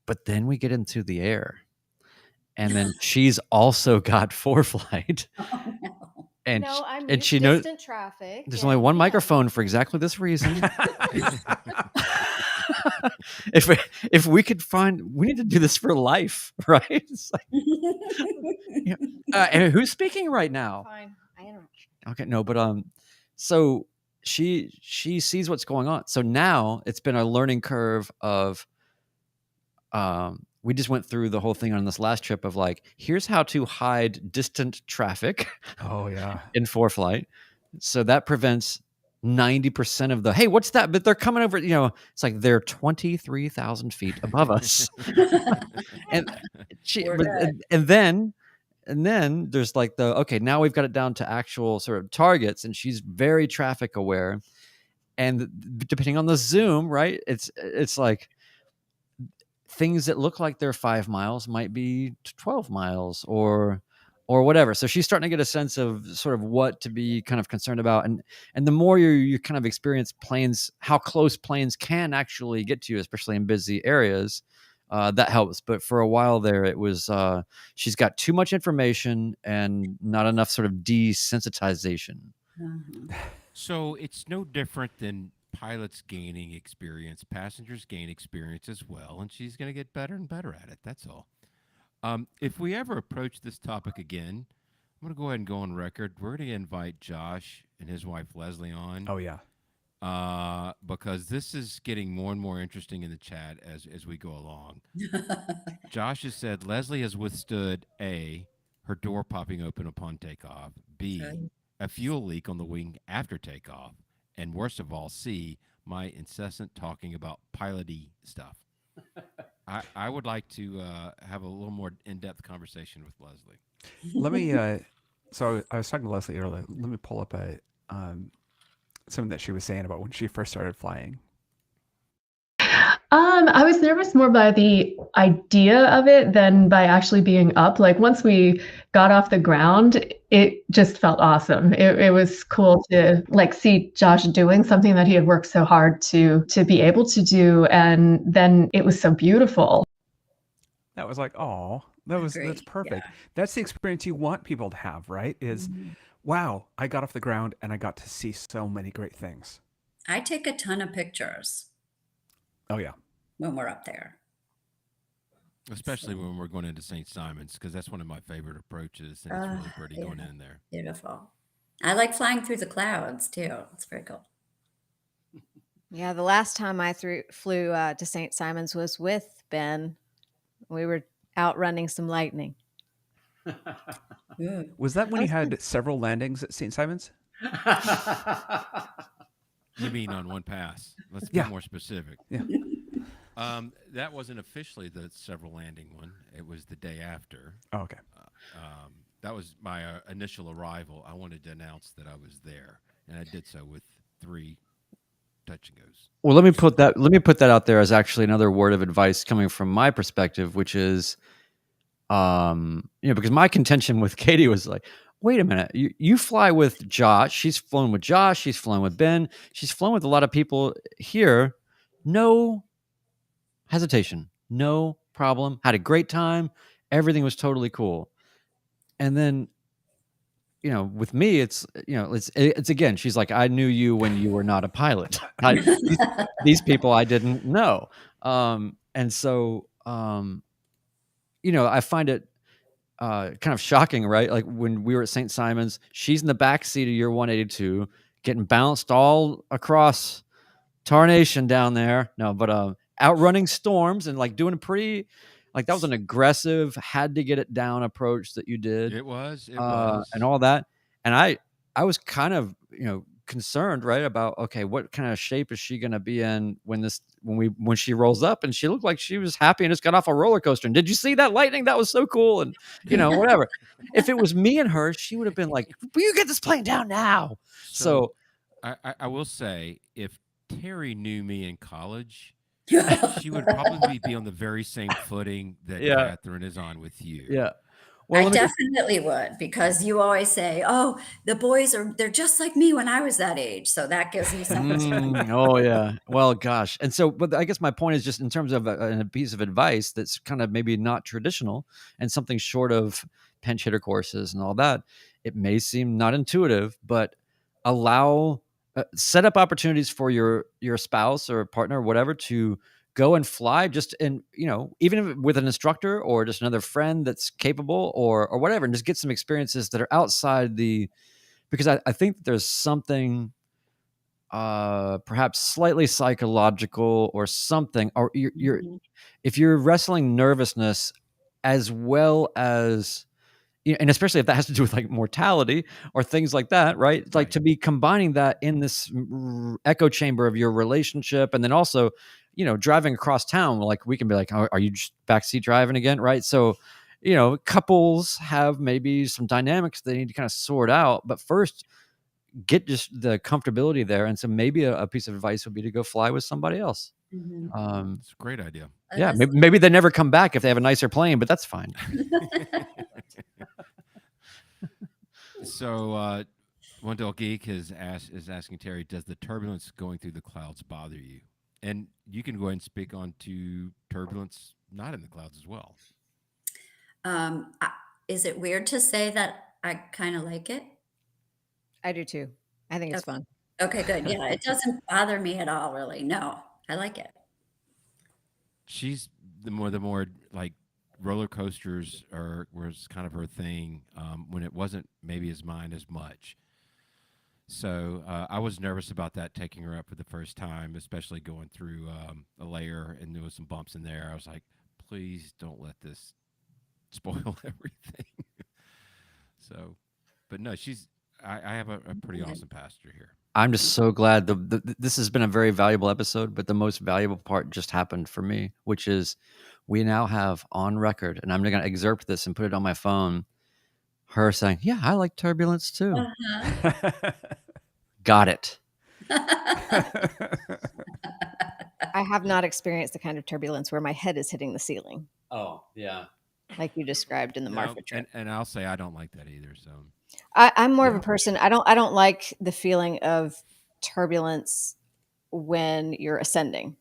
But then we get into the air, and then she's also got 4Flight. Oh, no. And No, I'm and used she to knows distant traffic. there's only one microphone for exactly this reason. If we could we need to do this for life, right? It's like, and who's speaking right now? Fine, I interrupt. Okay, no, but so she sees what's going on. So now it's been a learning curve of we just went through the whole thing on this last trip of like, here's how to hide distant traffic Oh yeah. in 4Flight. So that prevents 90% of the, hey, what's that? But they're coming over, it's like they're 23,000 feet above us. and We're good. and then there's like okay, now we've got it down to actual sort of targets, and she's very traffic aware. And depending on the zoom, right, it's like things that look like they're 5 miles might be 12 miles or whatever. So she's starting to get a sense of sort of what to be kind of concerned about. And the more you kind of experience planes, how close planes can actually get to you, especially in busy areas, that helps. But for a while there, it was she's got too much information and not enough sort of desensitization. Mhm. So it's no different than pilots gaining experience, passengers gain experience as well, and she's going to get better and better at it. That's all. If we ever approach this topic again, I'm going to go ahead and go on record. We're going to invite Josh and his wife Leslie on. Oh yeah. Because this is getting more and more interesting in the chat as we go along. Josh has said Leslie has withstood A, her door popping open upon takeoff, B, Good. a fuel leak on the wing after takeoff, and worst of all, C, my incessant talking about piloty stuff. I would like to have a little more in-depth conversation with Leslie. Let me. So I was talking to Leslie earlier. Let me pull up a something that she was saying about when she first started flying. I was nervous more by the idea of it than by actually being up. Like once we got off the ground, it just felt awesome. It was cool to like see Josh doing something that he had worked so hard to be able to do, and then it was so beautiful. That was like, oh, that's Agree. perfect. That's the experience you want people to have, right? Is wow, I got off the ground and I got to see so many great things. I take a ton of pictures Oh yeah. when we're up there. Especially when we're going into St. Simon's, because that's one of my favorite approaches, and it's really pretty going in there. Beautiful. I like flying through the clouds too. It's very cool. Yeah, the last time I flew to St. Simon's was with Ben. We were out running some lightning. Ooh. Was that when you had several landings at St. Simon's? You mean on one pass? Let's be Yeah. more specific. Yeah. That wasn't officially the several landing one. It was the day after. Oh, okay. That was my initial arrival. I wanted to announce that I was there, and I did so with 3 touch and goes. Well, let me put that out there as actually another word of advice coming from my perspective, which is, because my contention with Katie was like, wait a minute, you fly with Josh. She's flown with Josh. She's flown with Ben. She's flown with a lot of people here. No hesitation, no problem. Had a great time. Everything was totally cool. And then, with me, it's again, she's like, I knew you when you were not a pilot. These people I didn't know. And so, I find it kind of shocking, right? Like when we were at St. Simon's, she's in the back seat of your 182, getting bounced all across tarnation down there. No, but outrunning storms and like doing a pretty, like that was an aggressive, had to get it down approach that you did. It was. And all that. And I was kind of, concerned, right, about, okay, what kind of shape is she going to be in when she rolls up? And she looked like she was happy and just got off a roller coaster. And did you see that lightning? That was so cool. And, whatever. If it was me and her, she would have been like, will you get this plane down now? So I will say, if Terry knew me in college, she would probably be on the very same footing that Catherine is on with you. Yeah. Well, I definitely would, because you always say, oh, the boys they're just like me when I was that age. So that gives me something. Oh, yeah. Well, gosh. And so, but I guess my point is just in terms of a piece of advice that's kind of maybe not traditional and something short of pinch hitter courses and all that, it may seem not intuitive, but set up opportunities for your spouse or partner or whatever to go and fly just in, even with an instructor or just another friend that's capable or whatever, and just get some experiences that are outside because I think there's something perhaps slightly psychological or something, or if you're wrestling nervousness as well as, and especially if that has to do with like mortality or things like that, right? It's like to be combining that in this echo chamber of your relationship. And then also, driving across town, like we can be like, oh, are you just backseat driving again? Right. So, couples have maybe some dynamics they need to kind of sort out, but first get just the comfortability there. And so maybe a piece of advice would be to go fly with somebody else. It's a great idea. Yeah. Maybe they never come back if they have a nicer plane, but that's fine. So, Wendell Geek is asking Terry, does the turbulence going through the clouds bother you? And you can go ahead and speak on to turbulence not in the clouds as well. Is it weird to say that I kind of like it? I do too. I think it's Okay. fun. Okay, good. Yeah, it doesn't bother me at all, really. No, I like it. She's the more like roller coasters was kind of her thing when it wasn't maybe as mine as much. So I was nervous about that taking her up for the first time, especially going through a layer and there was some bumps in there. I was like, please don't let this spoil everything. So, but no, I have a pretty awesome passenger here. I'm just so glad this has been a very valuable episode, but the most valuable part just happened for me, which is we now have on record, and I'm going to excerpt this and put it on my phone, her saying, yeah, I like turbulence too. Uh-huh. Got it. I have not experienced the kind of turbulence where my head is hitting the ceiling, Oh, yeah. like you described in the No, Marfa trip. and I'll say I don't like that either. So I'm more of Yeah. a person. I don't like the feeling of turbulence when you're ascending.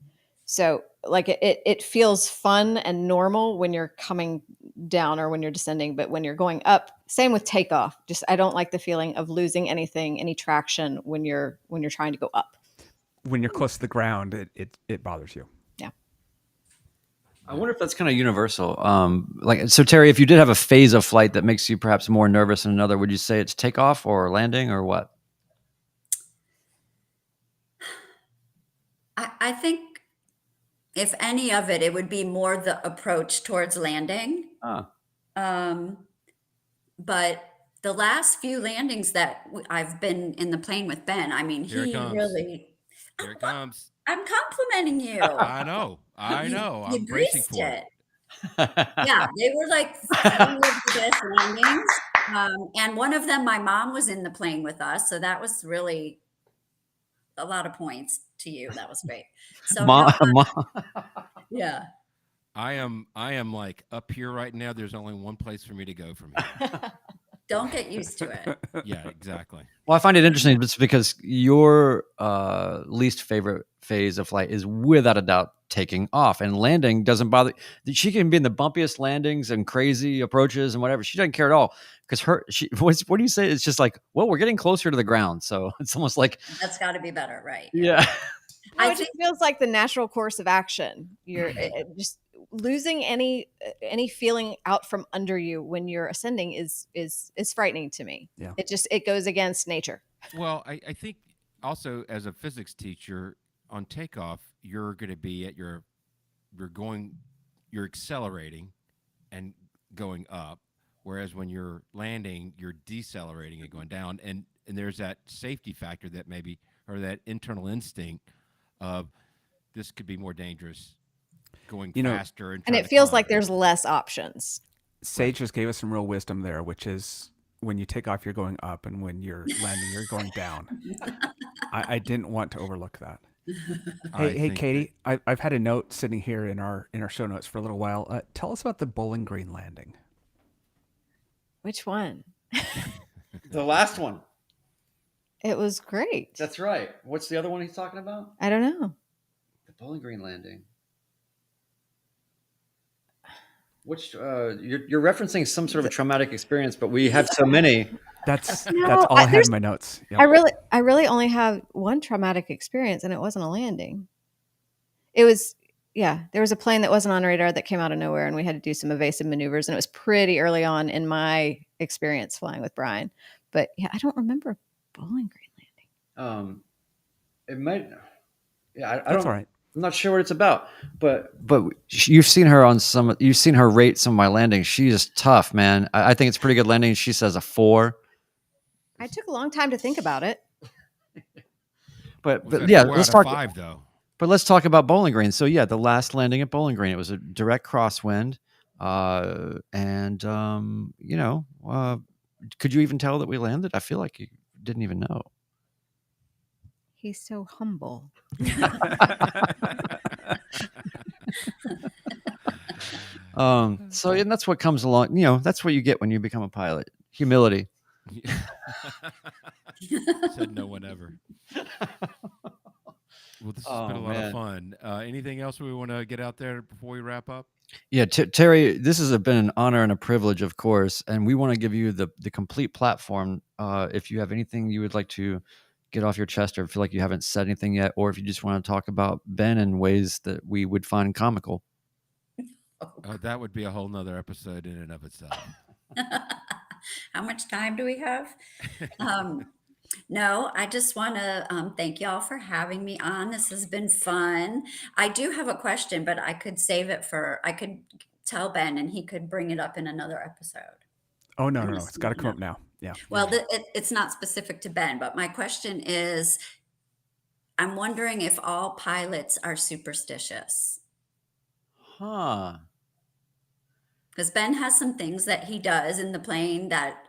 So like it feels fun and normal when you're coming down or when you're descending, but when you're going up, same with takeoff. Just I don't like the feeling of losing any traction when you're trying to go up. When you're close to the ground, it bothers you. I wonder if that's kind of universal. So Terry, if you did have a phase of flight that makes you perhaps more nervous than another, would you say it's takeoff or landing or what? I think if any of it, it would be more the approach towards landing. Um, but the last few landings that I've been in the plane with Ben, I mean, Here it he comes. really, here it comes. I'm complimenting you. I know. You I'm bracing breezed for it. Yeah, they were like some of the best landings. And one of them, my mom was in the plane with us. So that was really a lot of points to you. That was great. So yeah. I am like up here right now. There's only one place for me to go from here. Don't get used to it. Yeah, exactly. Well, I find it interesting just because your least favorite phase of flight is without a doubt taking off, and landing doesn't bother. She can be in the bumpiest landings and crazy approaches and whatever. She doesn't care at all because what do you say? It's just like, well, we're getting closer to the ground, so it's almost like That's got to be better, right? yeah. No, I it just feels like the natural course of action. You're just losing any feeling out from under you when you're ascending is frightening to me. Yeah. It goes against nature. Well, I think also as a physics teacher on takeoff, you're going to be at you're accelerating and going up, whereas when you're landing, you're decelerating and going down, and there's that safety factor that maybe or that internal instinct of this could be more dangerous going faster and it feels like there's less options. Sage just gave us some real wisdom there, which is when you take off, you're going up, and when you're landing, you're going down. I didn't want to overlook that. Hey, Katie, I've had a note sitting here in our show notes for a little while. Tell us about the Bowling Green landing. Which one? The last one. It was great. That's right. What's the other one he's talking about? I don't know. The Bowling Green landing. Which you're referencing some sort of a traumatic experience, but we have so many. That's all I had in my notes. Yep. I really only have one traumatic experience, and it wasn't a landing. It was there was a plane that wasn't on radar that came out of nowhere, and we had to do some evasive maneuvers, and it was pretty early on in my experience flying with Brian. But yeah, I don't remember Bowling Green landing. It might. Yeah, I That's don't. all right. I'm not sure what it's about, but you've seen her on some. You've seen her rate some of my landings. She is tough, man. I think it's a pretty good landing. She says a 4. I took a long time to think about it. But Was that yeah, 4 let's out of talk. 5 though. But let's talk about Bowling Green. So yeah, the last landing at Bowling Green, it was a direct crosswind, could you even tell that we landed? I feel like you didn't even know. He's so humble. And that's what comes along. That's what you get when you become a pilot. Humility. Said no one ever. Well, this has been Oh a lot of man. fun. Anything else we want to get out there before we wrap up? Yeah, Terry, this has been an honor and a privilege, of course, and we want to give you the complete platform. If you have anything you would like to get off your chest, or feel like you haven't said anything yet, or if you just want to talk about Ben in ways that we would find comical. That would be a whole nother episode in and of itself. How much time do we have? No, I just want to thank y'all for having me on. This has been fun. I do have a question, but I could save it I could tell Ben and he could bring it up in another episode. Oh, no. It's got to come up now. Yeah. Well, it's not specific to Ben, but my question is, I'm wondering if all pilots are superstitious. Huh. Because Ben has some things that he does in the plane that,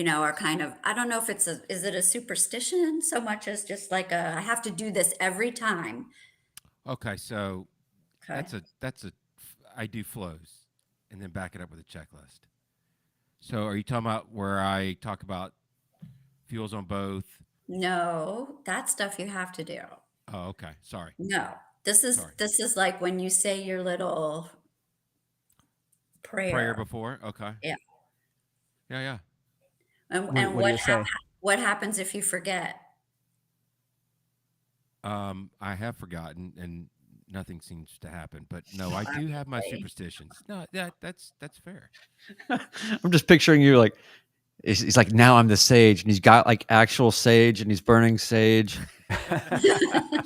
are kind of, I don't know if is it a superstition so much as just like I have to do this every time. Okay, so Okay. I do flows and then back it up with a checklist. So are you talking about where I talk about fuels on both? No, that stuff you have to do. Oh, okay. Sorry. No, this is like when you say your little prayer. Prayer before? Okay. Yeah. Yeah. And What do you say? what happens if you forget? I have forgotten and nothing seems to happen, but no, I do have my superstitions. No, that's fair. I'm just picturing you like, he's like, now I'm the sage, and he's got like actual sage, and he's burning sage.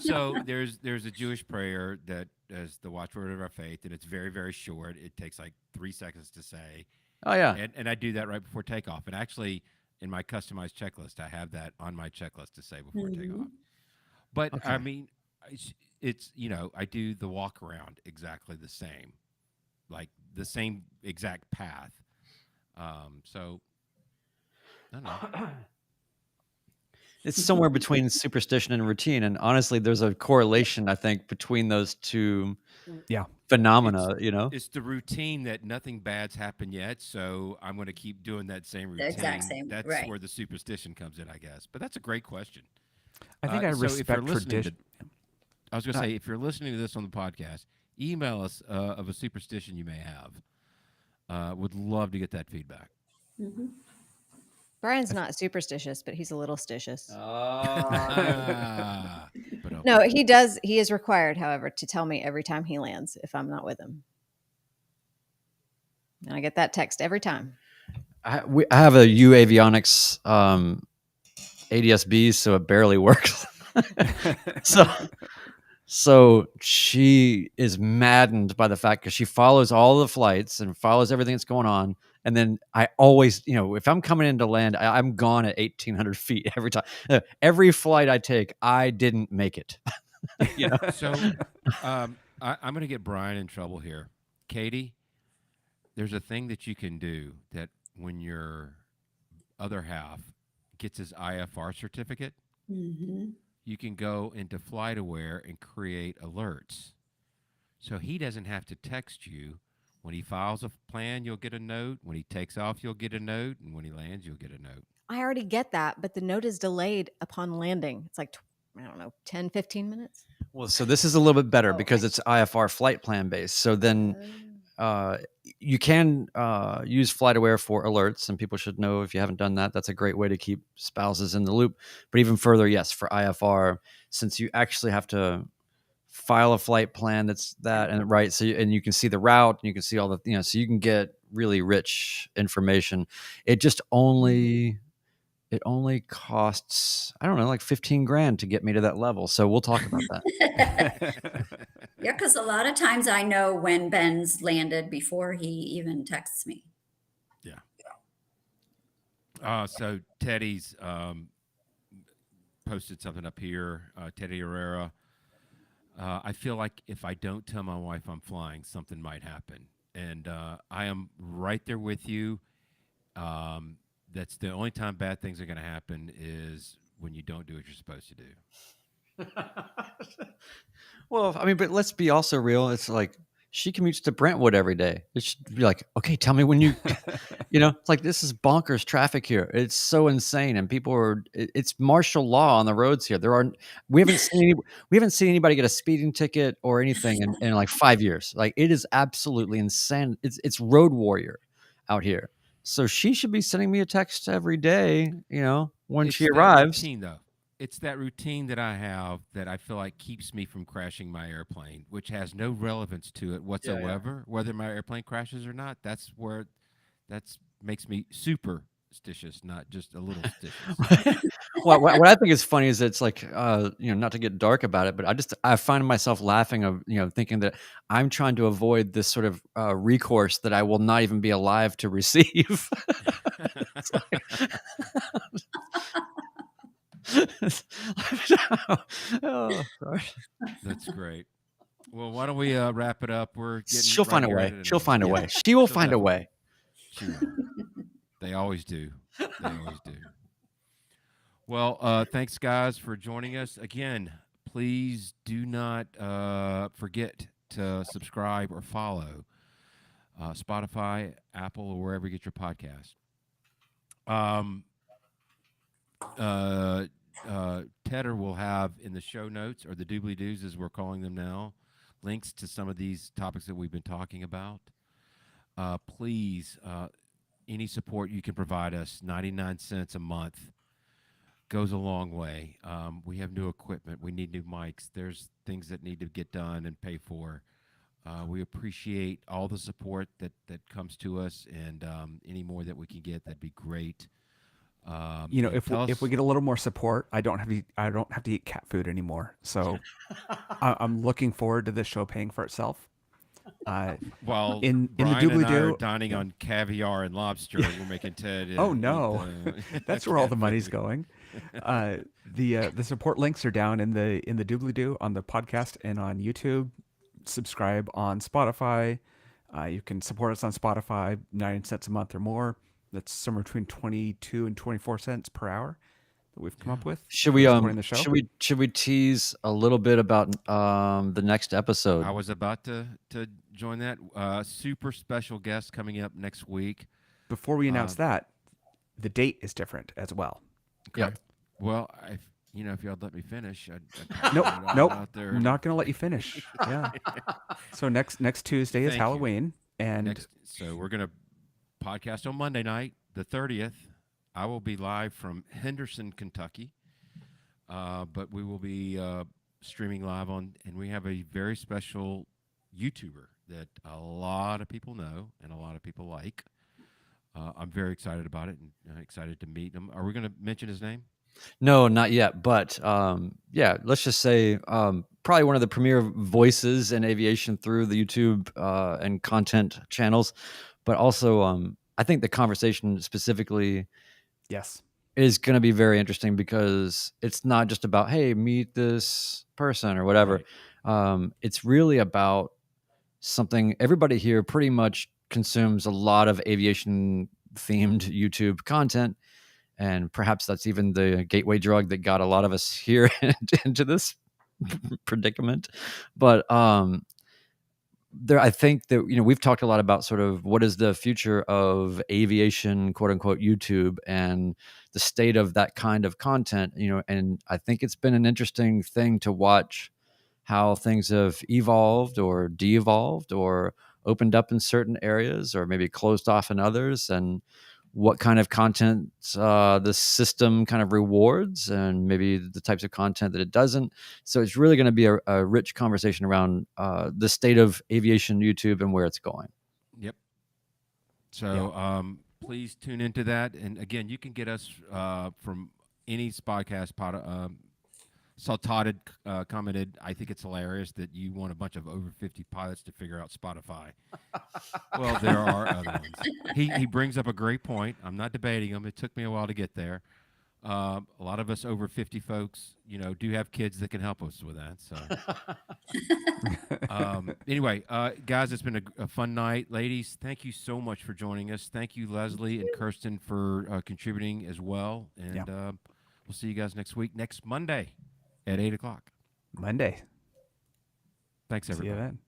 So there's a Jewish prayer that is the watchword of our faith, and it's very, very short. It takes like 3 seconds to say. Oh yeah. And I do that right before takeoff. And actually, in my customized checklist, I have that on my checklist to say before takeoff. But Okay. I mean, it's I do the walk around exactly the same, like the same exact path. So I don't know. It's somewhere between superstition and routine, and honestly, there's a correlation, I think, between those two Yeah. phenomena. It's the routine that nothing bad's happened yet, so I'm going to keep doing that same routine. The exact same, That's right. where the superstition comes in, I guess. But that's a great question. I think I so if you're respect listening tradition. I was going to say, if you're listening to this on the podcast, email us of a superstition you may have. Would love to get that feedback. Brian's not superstitious, but he's a little stitious. But No, he does. He is required, however, to tell me every time he lands if I'm not with him. And I get that text every time. I have a U Avionics ADS-B, so it barely works. So she is maddened by the fact, because she follows all the flights and follows everything that's going on. And then I always, if I'm coming into land, I'm gone at 1,800 feet every time. Every flight I take, I didn't make it. So I'm going to get Brian in trouble here. Katie, there's a thing that you can do that when your other half gets his IFR certificate, you can go into FlightAware and create alerts. So he doesn't have to text you. When he files a plan, you'll get a note. When he takes off, you'll get a note. And when he lands, you'll get a note. I already get that, but the note is delayed upon landing. It's like, 10, 15 minutes. Well, so this is a little bit better because it's IFR flight plan based. So then you can use FlightAware for alerts, and people should know if you haven't done that. That's a great way to keep spouses in the loop. But even further, yes, for IFR, since you actually have to file a flight plan that's that and right, so you can see the route, and you can see all the so you can get really rich information. It only costs, I don't know, like 15 grand to get me to that level. So we'll talk about that. Yeah, because a lot of times I know when Ben's landed before he even texts me. Yeah. So Teddy's posted something up here. Teddy Herrera. I feel like if I don't tell my wife I'm flying, something might happen. And I am right there with you. That's the only time bad things are going to happen is when you don't do what you're supposed to do. Well, I mean, but let's be also real. It's like She commutes to Brentwood every day. It should be like, okay, tell me when you, it's like, this is bonkers traffic here. It's so insane. And people it's martial law on the roads here. We haven't seen anybody get a speeding ticket or anything in like 5 years. Like, it is absolutely insane. It's road warrior out here. So she should be sending me a text every day, when she arrives. Routine, though. It's that routine that I have that I feel like keeps me from crashing my airplane, which has no relevance to it whatsoever. Whether my airplane crashes or not, that's makes me superstitious, not just a little stitious. Well, what I think is funny is it's like, not to get dark about it, but I find myself laughing of, thinking that I'm trying to avoid this sort of recourse that I will not even be alive to receive. It's like- oh, gosh. That's great. Well, why don't we wrap it up? She'll find a way. She'll find a way. She will find a way. She will. They always do. They always do. Well, thanks, guys, for joining us. Again, please do not forget to subscribe or follow Spotify, Apple, or wherever you get your podcast. Tedder will have in the show notes, or the doobly-doos as we're calling them now, links to some of these topics that we've been talking about. Please, any support you can provide us, 99 cents a month, goes a long way. We have new equipment. We need new mics. There's things that need to get done and pay for. We appreciate all the support that comes to us, and any more that we can get, that'd be great. If we get a little more support, I don't have to eat cat food anymore. So I'm looking forward to this show paying for itself. While in the Brian and I are doobly-doo, dining on caviar and lobster, we're making Ted. Oh no, that's where all the money's going. The support links are down in the doobly-doo on the podcast and on YouTube. Subscribe on Spotify. You can support us on Spotify, 9 cents a month or more. That's somewhere between 22 and 24 cents per hour that we've come up with. Should we tease a little bit about the next episode? I was about to join that. Super special guest coming up next week. Before we announce that, the date is different as well. Okay. Yep. Well, if y'all let me finish, nope. I'm not going to let you finish. Yeah. So next Tuesday is Halloween, so we're going to podcast on Monday night, the 30th. I will be live from Henderson, Kentucky, but we will be streaming live and we have a very special YouTuber that a lot of people know and a lot of people like. I'm very excited about it and excited to meet him. Are we going to mention his name? No, not yet. But let's just say probably one of the premier voices in aviation through the YouTube and content channels. But also, I think the conversation specifically is going to be very interesting because it's not just about, hey, meet this person or whatever. Right. It's really about something. Everybody here pretty much consumes a lot of aviation themed YouTube content. And perhaps that's even the gateway drug that got a lot of us here into this predicament. But I think that, we've talked a lot about sort of what is the future of aviation, quote unquote, YouTube, and the state of that kind of content, and I think it's been an interesting thing to watch how things have evolved or de-evolved or opened up in certain areas or maybe closed off in others, and what kind of content the system kind of rewards and maybe the types of content that it doesn't. So it's really going to be a rich conversation around the state of aviation YouTube and where it's going. Yep. So please tune into that. And again, you can get us from any podcast Saltotted commented, I think it's hilarious that you want a bunch of over 50 pilots to figure out Spotify. Well, there are other ones. He brings up a great point. I'm not debating him. It took me a while to get there. A lot of us over 50 folks, do have kids that can help us with that. So anyway, guys, it's been a fun night. Ladies, thank you so much for joining us. Thank you, Leslie and Kirsten, for contributing as well. And we'll see you guys next week, next Monday at 8:00. Monday. Thanks, everybody. See you then.